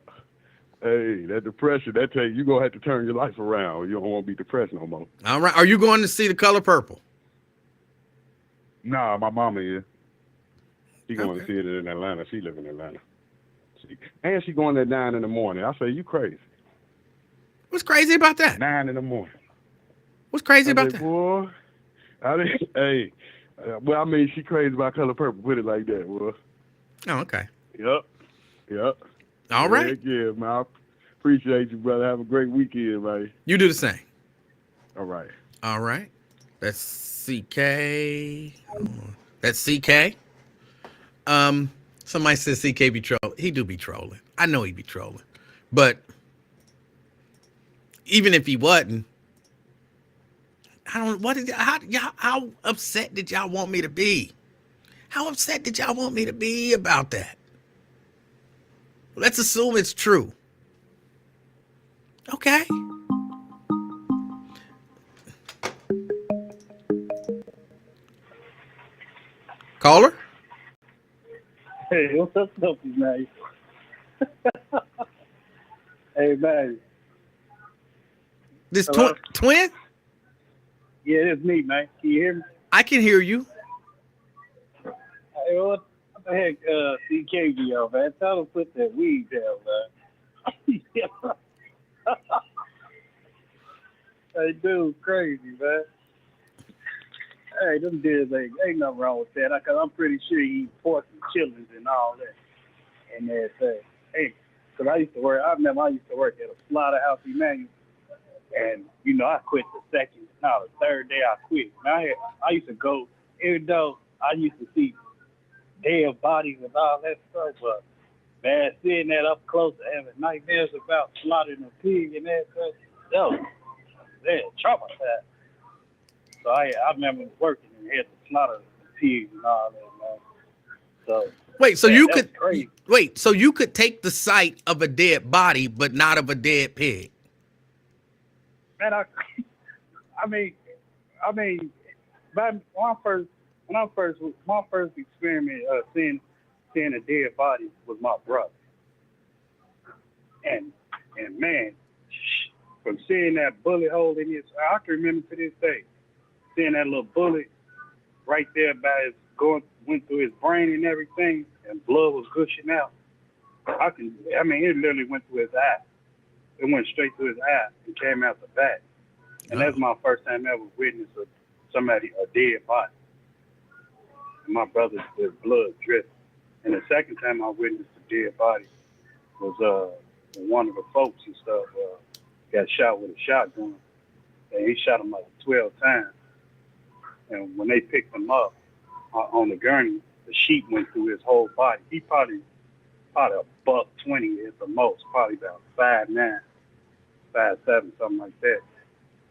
Hey, that depression, you're going to have to turn your life around. You don't want to be depressed no more. All right. Are you going to see The Color Purple? Nah, my mama is. She going to see it in Atlanta. She live in Atlanta. And she going at 9 in the morning. I say, you crazy. What's crazy about that? 9 in the morning. What's crazy about that? Boy, well, I mean, she crazy about Color Purple. Put it like that, boy. Oh, okay. Yep. All right. Yeah, man. I appreciate you, brother. Have a great weekend, man. You do the same. All right. All right. That's CK. That's CK. Somebody says CK be trolling. He do be trolling. I know he be trolling. But even if he wasn't, I don't. How upset did y'all want me to be? How upset did y'all want me to be about that? Let's assume it's true. Okay. Caller? Hey, what's up, Sophie, man? Hey, man. This Hello? twin? Yeah, it's me, man. Can you hear me? I can hear you. Hey, what the heck, CKG, yo, man? Tell him to put that weed down, man. Hey, dude, crazy, man. Hey, them dudes, ain't nothing wrong with that. Cause I'm pretty sure he eat pork and chillings and all that and everything. Hey, cause I used to work at a slaughterhouse, Emanuel, and I quit the third day I quit. And I used to go, even though I used to see dead bodies and all that stuff, but man, seeing that up close and having nightmares about slaughtering a pig and that stuff, man, traumatized. So I remember working and had to slaughter the pigs and all that, man. So wait, so you could take the sight of a dead body, but not of a dead pig. Man, I mean, my first experiment seeing a dead body was my brother, and man, from seeing that bullet hole in his, I can remember to this day, seeing that little bullet right there by went through his brain and everything, and blood was gushing out. It literally went through his eye. It went straight through his eye and came out the back. And that's my first time ever witnessed a dead body. And my brother's blood dripped. And the second time I witnessed a dead body was one of the folks and stuff got shot with a shotgun. And he shot him like 12 times. And when they picked him up on the gurney, the sheet went through his whole body. He probably $120 at the most, probably about 5'9", 5'7", something like that.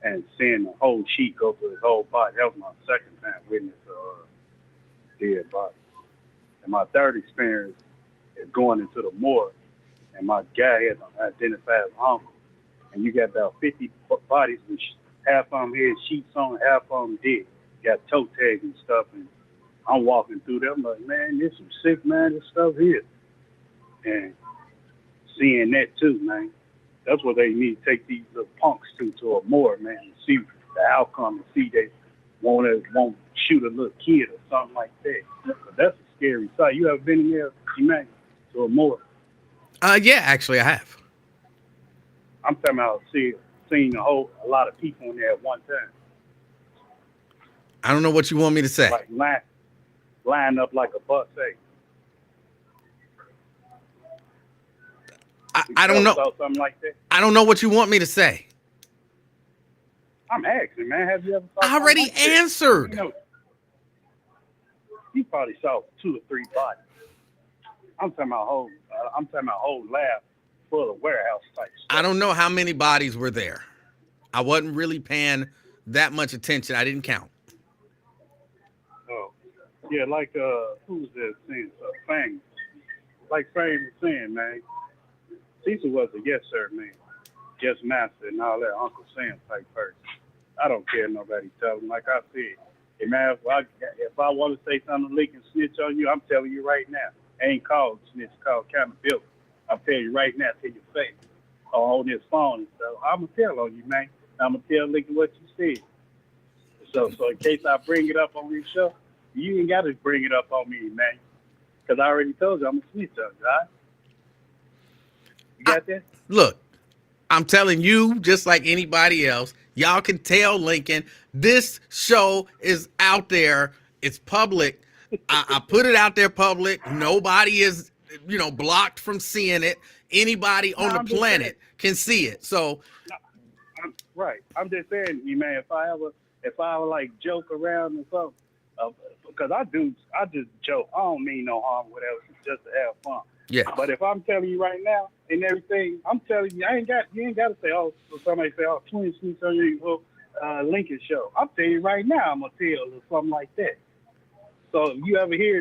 And seeing the whole sheet go through his whole body, that was my second time witnessing a dead body. And my third experience is going into the morgue, and my guy had identified as uncle. And you got about 50 bodies, which half of them had sheets on, half of them did. Got toe tags and stuff, and I'm walking through there. I'm like, man, this some sick, man, this stuff here. And seeing that too, man, that's what they need to take these little punks to a morgue, man, and see the outcome and see they won't shoot a little kid or something like that. But that's a scary sight. You ever been in there, Emanuel, to a morgue? Yeah, actually, I have. I'm talking about seeing a lot of people in there at one time. I don't know what you want me to say. Like line up like a buffet. I don't know. Something like that. I don't know what you want me to say. I'm asking, man. Have you ever? I already answered. You probably saw 2 or 3 bodies. I'm talking about whole lab full of warehouse type stuff. I don't know how many bodies were there. I wasn't really paying that much attention. I didn't count. Oh, yeah, like who was that saying? Fang. Like Fang was saying, man. Cecil was a yes sir man, yes master, and all that Uncle Sam type person. I don't care nobody tell him. Like I said, hey man, if I want to say something to leak and snitch on you, I'm telling you right now. Ain't called snitch, called accountability. I'm telling you right now to your face, or on this phone and stuff. I'm gonna tell on you, man. I'm gonna tell Licky what you said. So in case I bring it up on this show, you ain't got to bring it up on me, man, because I already told you I'm gonna snitch on you. All right? You got that? Look, I'm telling you, just like anybody else, y'all can tell Lincoln this show is out there. It's public. I put it out there public. Nobody is, blocked from seeing it. Anybody on the planet can see it. So, right. I'm just saying, man. If I ever like joke around or something, because I just joke. I don't mean no harm, whatever. It's just to have fun. yeah. But if I'm telling you right now and everything, I'm telling you, you ain't got to say, oh, so somebody say, oh, twin snitch on you, Lincoln show. I'm telling you right now, I'm gonna tell or something like that. So if you ever hear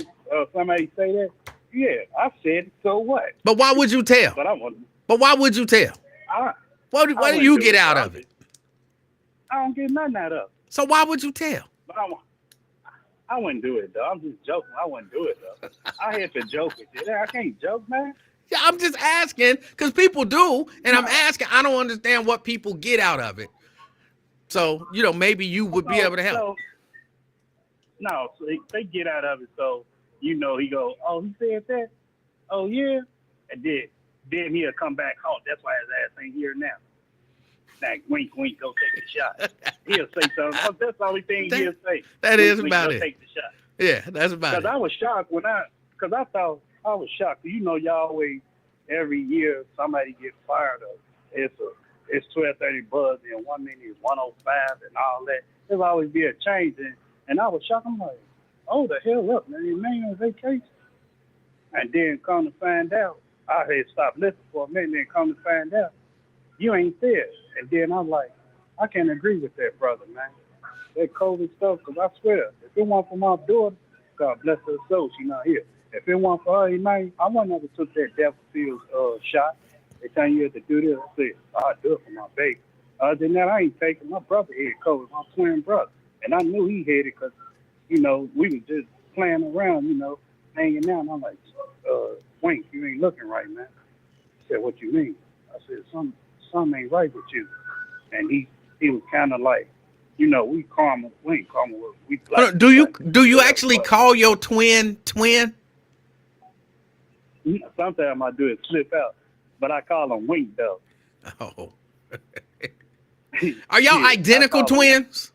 somebody say that, yeah, I said it, so what? But why would you tell? But why would you tell? What do you get out of it? I don't get nothing out of it. So why would you tell? But I wouldn't do it, though. I'm just joking. I wouldn't do it, though. I had to joke with you. I can't joke, man. Yeah, I'm just asking because people do, and I'm asking. I don't understand what people get out of it. So, maybe you would be able to help. So they get out of it. So, he go, oh, he said that? Oh, yeah? And then he'll come back home. That's why his ass ain't here now. Like, wink, wink, go take the shot. He'll say something. Oh, that's the only thing he'll say. That wink, is wink, about go it. Take the shot. Yeah, that's about it. Because I was shocked because I thought I was shocked. Y'all always, every year, somebody gets fired up. It's 1230 buzz, and 1 minute is 105 and all that. There'll always be a change. And I was shocked. I'm like, oh, the hell up, man. Man on vacation. And then come to find out, I had stopped listening for a minute, and then come to find out, you ain't there. And then I'm like, I can't agree with that, brother, man. That COVID stuff, because I swear, if it weren't for my daughter, God bless her soul, she's not here. If it weren't for her, man, I wouldn't have took that Devilfield shot. They tell you have to do this. I said, I'll do it for my baby. Other than that, I ain't taking my brother here COVID, my twin brother. And I knew he had it because, you know, we was just playing around, you know, hanging out. And I'm like, Wink, you ain't looking right, man. He said, what you mean? I said, something ain't right with you. And he was kind of like, you know, we ain't karma, we Hold black. on, do you Whatever, actually but call your twin? sometimes I do it slip out, but I call him Wink though. Oh, are y'all Yeah, I identical call him. twins?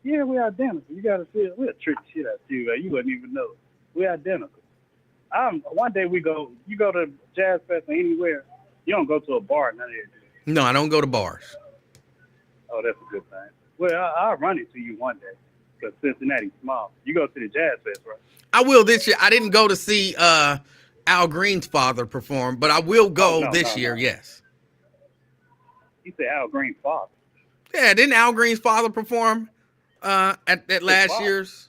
Yeah, we're identical. You gotta see it. We'll trick the shit out of you, man. You wouldn't even know. We're identical. One day you go to Jazz Fest or anywhere, you don't go to a bar, none of that. No, I don't go to bars. Oh, that's a good thing. Well, I'll run into you one day, because Cincinnati's small. You go to the Jazz Fest, right? I will this year. I didn't go to see Al Green's father perform, but I will go No, this no, year. no. Yes. You said Al Green's father. Yeah, didn't Al Green's father perform at last father? year's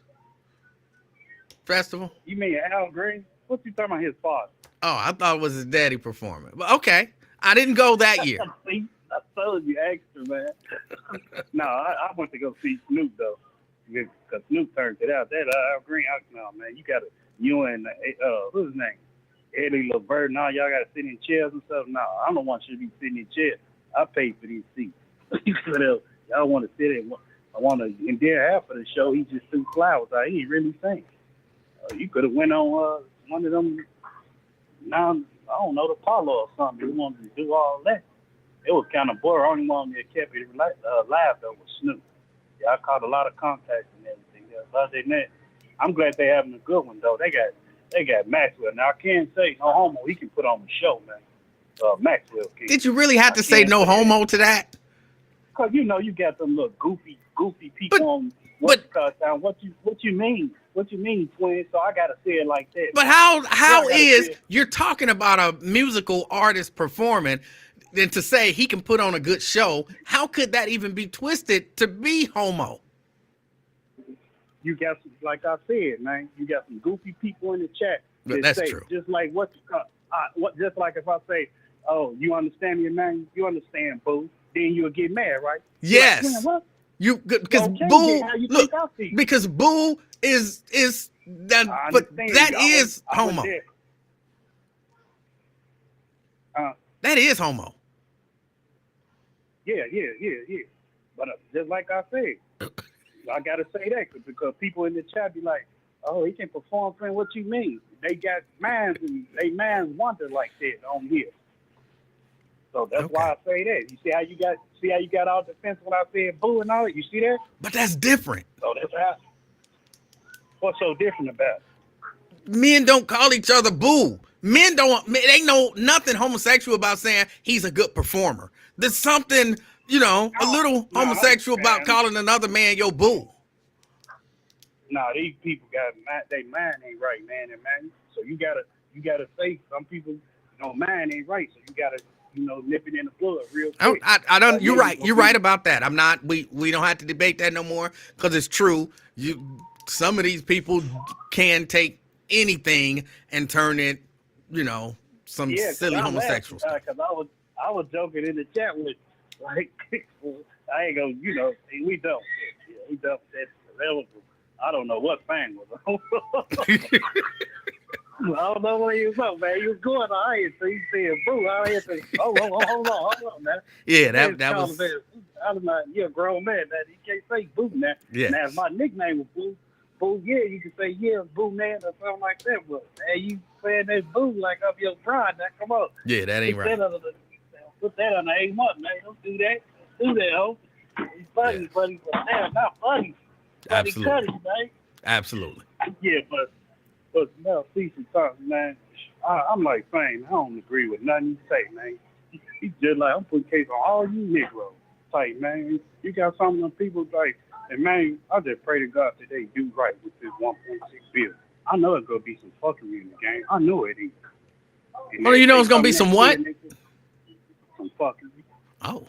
festival? You mean Al Green? What you talking about his father? Oh, I thought it was his daddy performing. But okay, I didn't go that year. See, I told you extra, man. No, I went to go see Snoop, though, because Snoop turned it out. That Al Green, no, man, you and, what's his name? Eddie LeVert, now y'all got to sit in chairs and stuff. No, I'm the one should be sitting in chairs. I paid for these seats. Y'all want to sit in. I want to, and then half of the show, he just threw flowers out. He didn't really sing. You could have went on one of them, now, I don't know, the Apollo or something. He wanted to do all that. It was kind of boring. Only one that kept it live, though, was Snoop. Yeah, I caught a lot of contacts and everything else. Other than that, I'm glad they having a good one, though. They got Maxwell. Now, I can't say no homo. He can put on the show, man. Maxwell can. Did you really have to say no homo to that? Because, you know, you got them little goofy people on what you mean? What you mean, twin? So I got to say it like that. But how is you're talking about a musical artist performing, and to say he can put on a good show, how could that even be twisted to be homo? You got some, like I said, man. You got some goofy people in the chat. That's say, true. Just like just like if I say, "Oh, you understand me, man? You understand, boo?" Then you'll get mad, right? Yes. Like, what? Because Okay, Boo, how you look, think I feel? because Boo is that, but that is homo. That is homo. Yeah. But just like I said, I gotta say that because people in the chat be like, "Oh, he can perform, friend. What you mean?" They got minds and they minds wonder like that on here. So that's why I say that. You see how you got all defensive when I said boo and all that? You see that? But that's different. So that's how. What's so different about it? Men don't call each other boo. Men they know nothing homosexual about saying he's a good performer. There's something, a little homosexual about calling another man your boo. Nah, these people they mind ain't right, man, and man. So you gotta say some people, mind ain't right. So you gotta, nip it in the blood real quick. I don't. You're right. You're right about that. I'm not. We don't have to debate that no more because it's true. Some of these people can take anything and turn it, some silly homosexual stuff. Because I was joking in the chat with like, I ain't gonna, we don't. Yeah, we don't. That's available. I don't know what thing was on. I don't know what he was on, man. He was going all right. So he said, boo. I had to, hold on, man. Yeah, that was. You're a grown man, man. You can't say boo now. Yeah. Now, if my nickname was boo, yeah, you can say, yeah, boo, man, or something like that. But, hey, you saying that boo like up your pride. Now, come on. Yeah, that ain't right. Put that on the A month, man. Don't do that. Don't do that, ho. It's funny, but damn, not funny. Absolutely. Cutty, man. Absolutely. Yeah, but no, see some talk, man. I'm like, Fame, I don't agree with nothing you say, man. He's just like, I'm putting case on all you Negroes. Like, man, you got some of them people like, and man, I just pray to God that they do right with this 1.6 billion. I know it's gonna be some fuckery in the game. I know it is. Oh, you know it's gonna be some what? Some fuckery. Oh.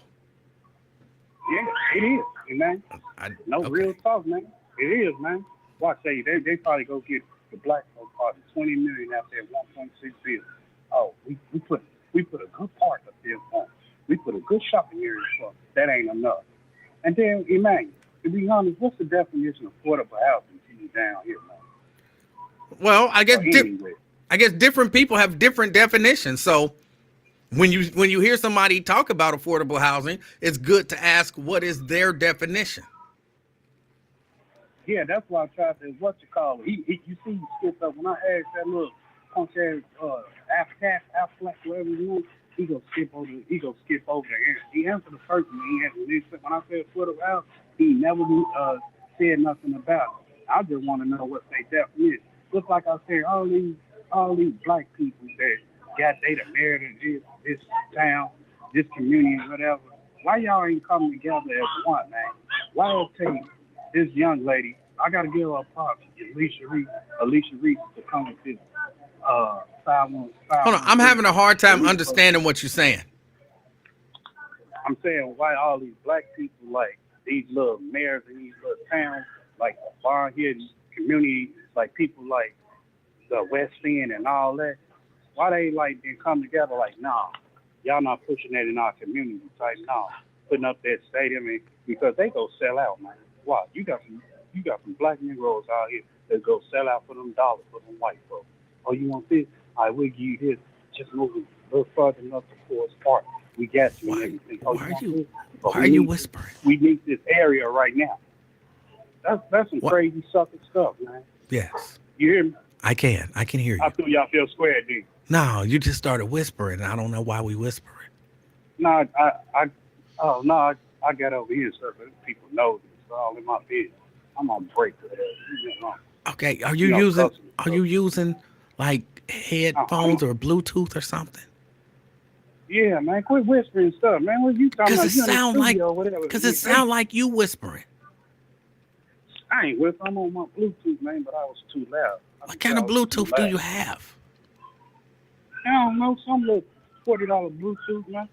Yeah, it is, man. Real talk, man. It is, man. Watch, they probably go get the black folk party $20 million out there, 1.6 billion. Oh, we put a good park up there for them. We put a good shopping area for them. That ain't enough. And then, Emanuel, To be honest, what's the definition of affordable housing to you down here, man? Well, Or anywhere? I guess different people have different definitions. So when you hear somebody talk about affordable housing, it's good to ask what is their definition. Yeah, that's why I tried to, what you call it. You see, he skipped up. When I asked that little punk ass, Aflac, whatever his name, he go skip over the answer. He answered the first one. When I said affordable house, he never said nothing about it. I just want to know what they definition. Just like I said, all these black people that they done married in this town, this community, whatever. Why y'all ain't coming together as one, man? Why it take this young lady? I gotta give her a props, Alicia Reese, to come with this 515. Hold on, I'm having a hard time understanding what you're saying. I'm saying why all these black people, like these little mayors in these little towns, like Barn Hill community, like people like the West End and all that, why they like didn't come together like, nah, y'all not pushing that in our community type, nah, putting up that stadium and, because they go sell out, man. Why? You got some black Negroes out here that go sell out for them dollars for them white folks. Oh, you want this? All right, we'll give you this. Just move a little further enough to Forest Park. We got you and everything. Oh, Why are you whispering? We need this area right now. That's some crazy sucker stuff, man. Yes. You hear me? I can hear you. I feel y'all feel square, dude. No, you just started whispering. I don't know why we whispering. No, I got over here, sir, but people know this. It's all in my business. I'm on break today. Okay, are you using like headphones or Bluetooth or something? Yeah, man, quit whispering stuff, man. What you talking about? Because it sound like you whispering. I ain't whispering. I'm on my Bluetooth, man, but I was too loud. What kind of Bluetooth do you have? I don't know, some little $40 Bluetooth, man.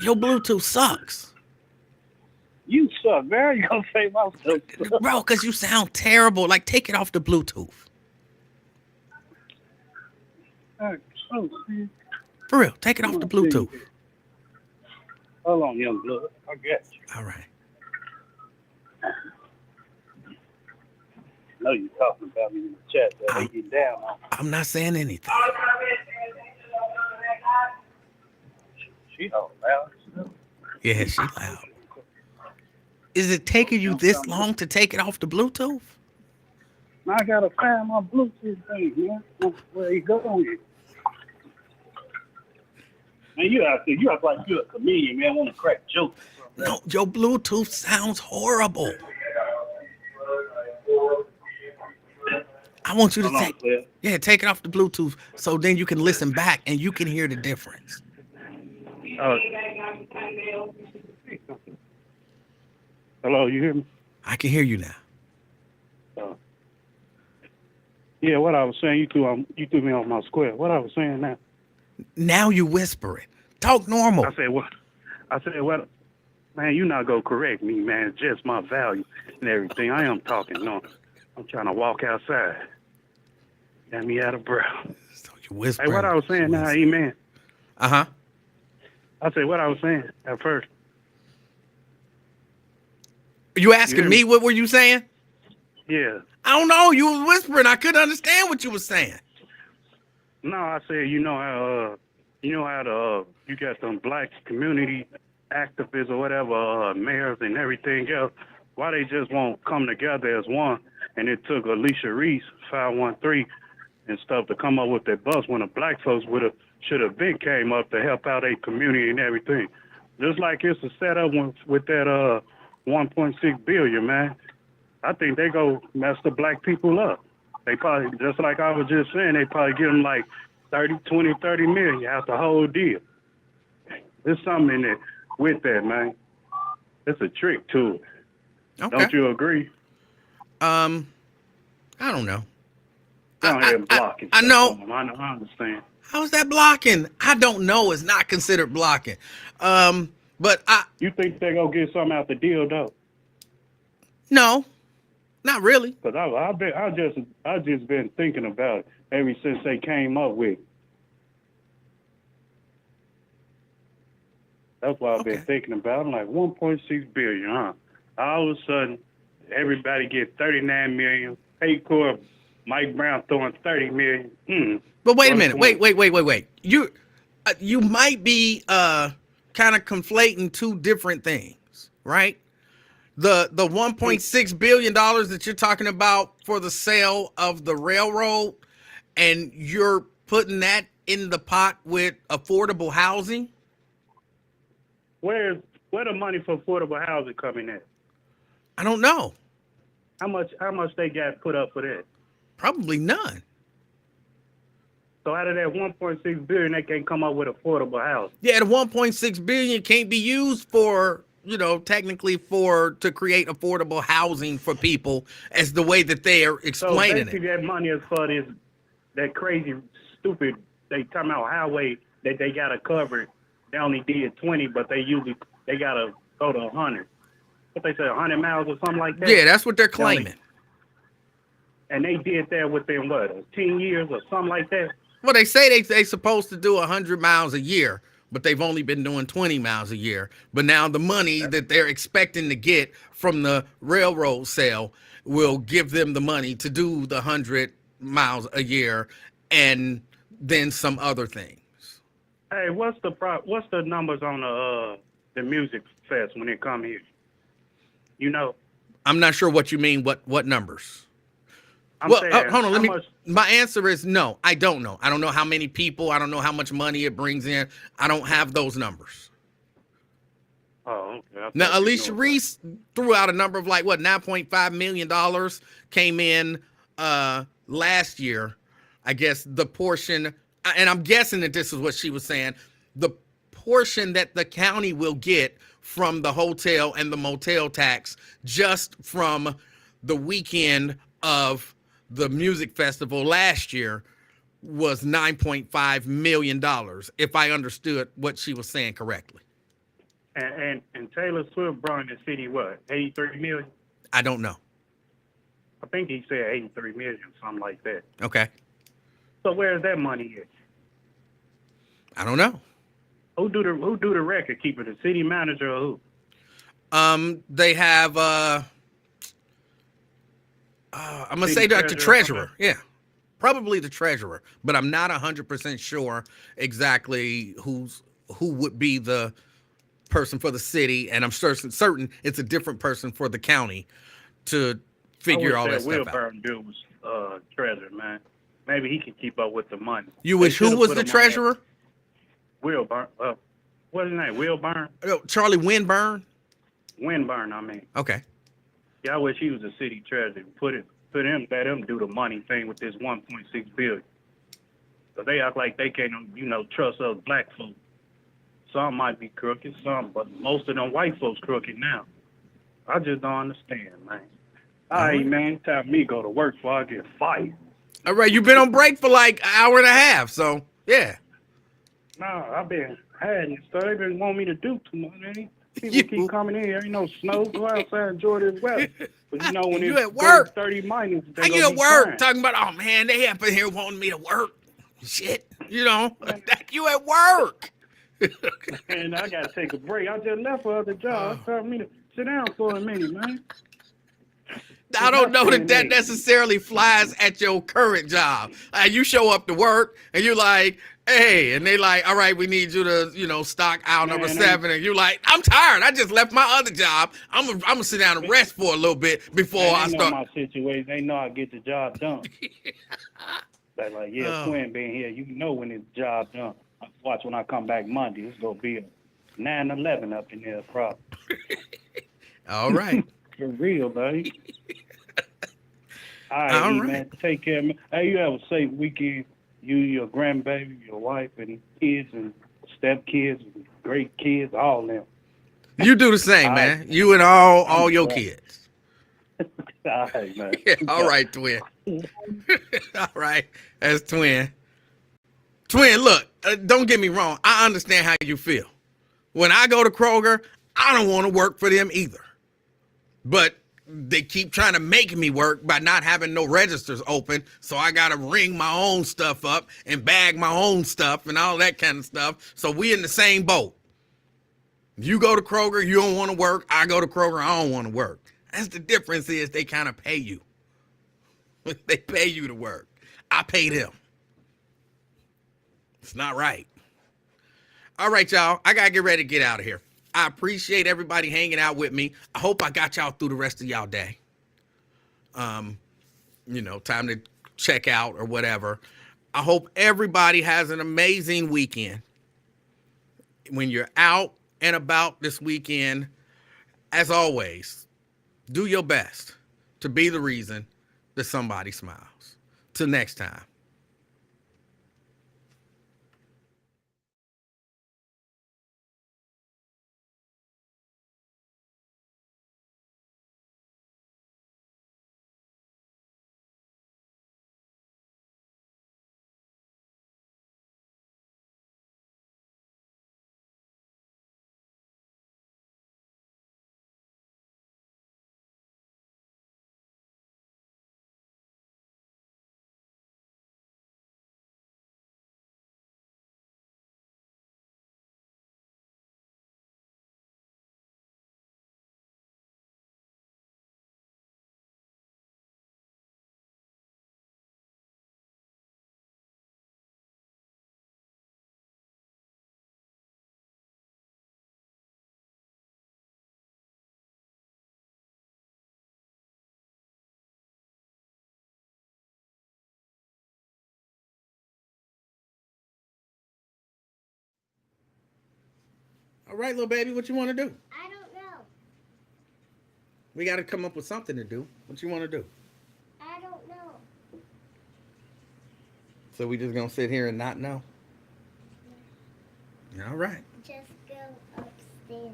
Your Bluetooth sucks. You suck, man. You gonna say my stuff? Bro, because you sound terrible. Like, take it off the Bluetooth. For real, take it off the Bluetooth. Hold on, young blood. I got you. All right. I know you're talking about me in the chat. They get down on. I'm not saying anything. She all loud. Yeah, she loud. Is it taking you this long to take it off the Bluetooth? I gotta find my Bluetooth thing, man. Where you going? Man, you act like you're a comedian, man. Want to crack jokes? No, your Bluetooth sounds horrible. I want you to take it off the Bluetooth so then you can listen back and you can hear the difference. Hello, you hear me? I can hear you now. Yeah, what I was saying, you threw me off my square. What I was saying now. Now you whispering. Talk normal. I said what? Man, you not gonna correct me, man. It's just my value and everything. I am talking. No, I'm trying to walk outside. Got me out of breath. So you whispering. Hey, what I was saying now, amen. Uh-huh. I said what I was saying at first. You asking me what were you saying? Yeah. I don't know. You was whispering. I couldn't understand what you were saying. No, I said you got some black community activists or whatever, mayors and everything else. Why they just won't come together as one? And it took Alicia Reese, 513, and stuff to come up with that bus when the black folks should have been came up to help out a community and everything. Just like it's a setup with that 1.6 billion, man. I think they go mess the black people up. They probably, just like I was just saying, they probably give them like 30 million out the whole deal. There's something in it with that, man. It's a trick to it. Okay. Don't you agree? I don't know. Go ahead and block it. I know. I understand. How is that blocking? I don't know. It's not considered blocking. But You think they gonna get something out the deal though? No, not really. Cause I just been thinking about it ever since they came up with it. That's what I've been thinking about. I'm like 1.6 billion, huh? All of a sudden, everybody get 39 million. Paycor, Mike Brown throwing 30 million. But wait a What's minute. going- Wait. You might be kind of conflating two different things, right? The $1.6 billion that you're talking about for the sale of the railroad, and you're putting that in the pot with affordable housing. Where the money for affordable housing coming in? I don't know. How much they got put up for that? Probably none. So out of that 1.6 billion, they can't come up with affordable housing. Yeah, the 1.6 billion can't be used for, technically to create affordable housing for people as the way that they are So explaining basically, it. that money is for that crazy, stupid. They talking about highway that they gotta cover. They only did 20, but they gotta go to 100. What they say, 100 miles or something like that. Yeah, that's what they're claiming. And they did that within 10 years or something like that. Well, they say they supposed to do 100 miles a year, but they've only been doing 20 miles a year. But now the money that they're expecting to get from the railroad sale will give them the money to do the 100 miles a year and then some other things. Hey, what's the numbers on the music fest when it come here? I'm not sure what you mean. What numbers? I'm saying, Hold on. how much- My answer is no. I don't know. I don't know how many people. I don't know how much money it brings in. I don't have those numbers. Oh, okay. Now, Alicia Reese threw out a number of $9.5 million came in last year. I guess the portion, and I'm guessing that this is what she was saying, the portion that the county will get from the hotel and the motel tax just from the weekend of the music festival last year was $9.5 million, if I understood what she was saying correctly. And Taylor Swift brought in the city what, 83 million? I don't know. I think he said 83 million, something like that. Okay. So where's that money at? I don't know. Who do the record keeper? The city manager or who? They have I'm gonna City say that the treasurer. treasurer. Yeah, probably the treasurer, but I'm not 100% sure exactly who would be the person for the city, and I'm certain it's a different person for the county to figure all that Will stuff out. Burton dude was treasurer, man. Maybe he can keep up with the money. You They wish who should've was put the him on treasurer? that. Will Burn. What's his name? Will Burn. Oh, Charlie Winburn. Winburn, I mean. Okay. Yeah, I wish he was the city treasurer. Let him do the money thing with this 1.6 billion. So they act like they can't, trust us black folks. Some might be crooked, but most of them white folks crooked now. I just don't understand, man. All right, man, it's time for me to go to work before I get fired. All right, you've been on break for like an hour and a half, so yeah. No, I've been hiding stuff. They been want me to do too much, man. People You- keep coming in here. Ain't no snow. Go outside and enjoy this weather. But when You it's at work. 30 minus, they I gonna get be at work crying. talking about, oh man, they up in here wanting me to work. Shit, you at work. And I gotta take a break. I just left for other job. It's time for me to sit down for a minute, man. I don't know that necessarily flies at your current job. You show up to work and you're like, hey, and they like, all right, we need you to, stock aisle number Man, 7. And you're like, I'm tired. I just left my other job. I'm gonna sit down and rest for a little bit before I They know start. my situation. They know I get the job done. They like, yeah, Oh. Quinn being here, you know when it's job done. Watch when I come back Monday. It's gonna be a 9/11 up in there, probably. All right. For real, buddy. All right, All right. man. Take care, man. Hey, you have a safe weekend. You, your grandbaby, your wife, and kids, and stepkids, and great kids, all of them. You do the same, All man. right. You and all your kids. All right, man. Yeah, all right, twin. All right, that's twin. Twin, look, don't get me wrong. I understand how you feel. When I go to Kroger, I don't want to work for them either. But they keep trying to make me work by not having no registers open, so I got to ring my own stuff up and bag my own stuff and all that kind of stuff. So we in the same boat. You go to Kroger, you don't want to work. I go to Kroger, I don't want to work. That's the difference is they kind of pay you. They pay you to work. I pay them. It's not right. All right, y'all. I got to get ready to get out of here. I appreciate everybody hanging out with me. I hope I got y'all through the rest of y'all day. Time to check out or whatever. I hope everybody has an amazing weekend. When you're out and about this weekend, as always, do your best to be the reason that somebody smiles. Till next time. All right, little baby, what you want to do? I don't know. We got to come up with something to do. What you want to do? I don't know. So we just going to sit here and not know? All right. Just go upstairs.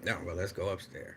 No, well, let's go upstairs.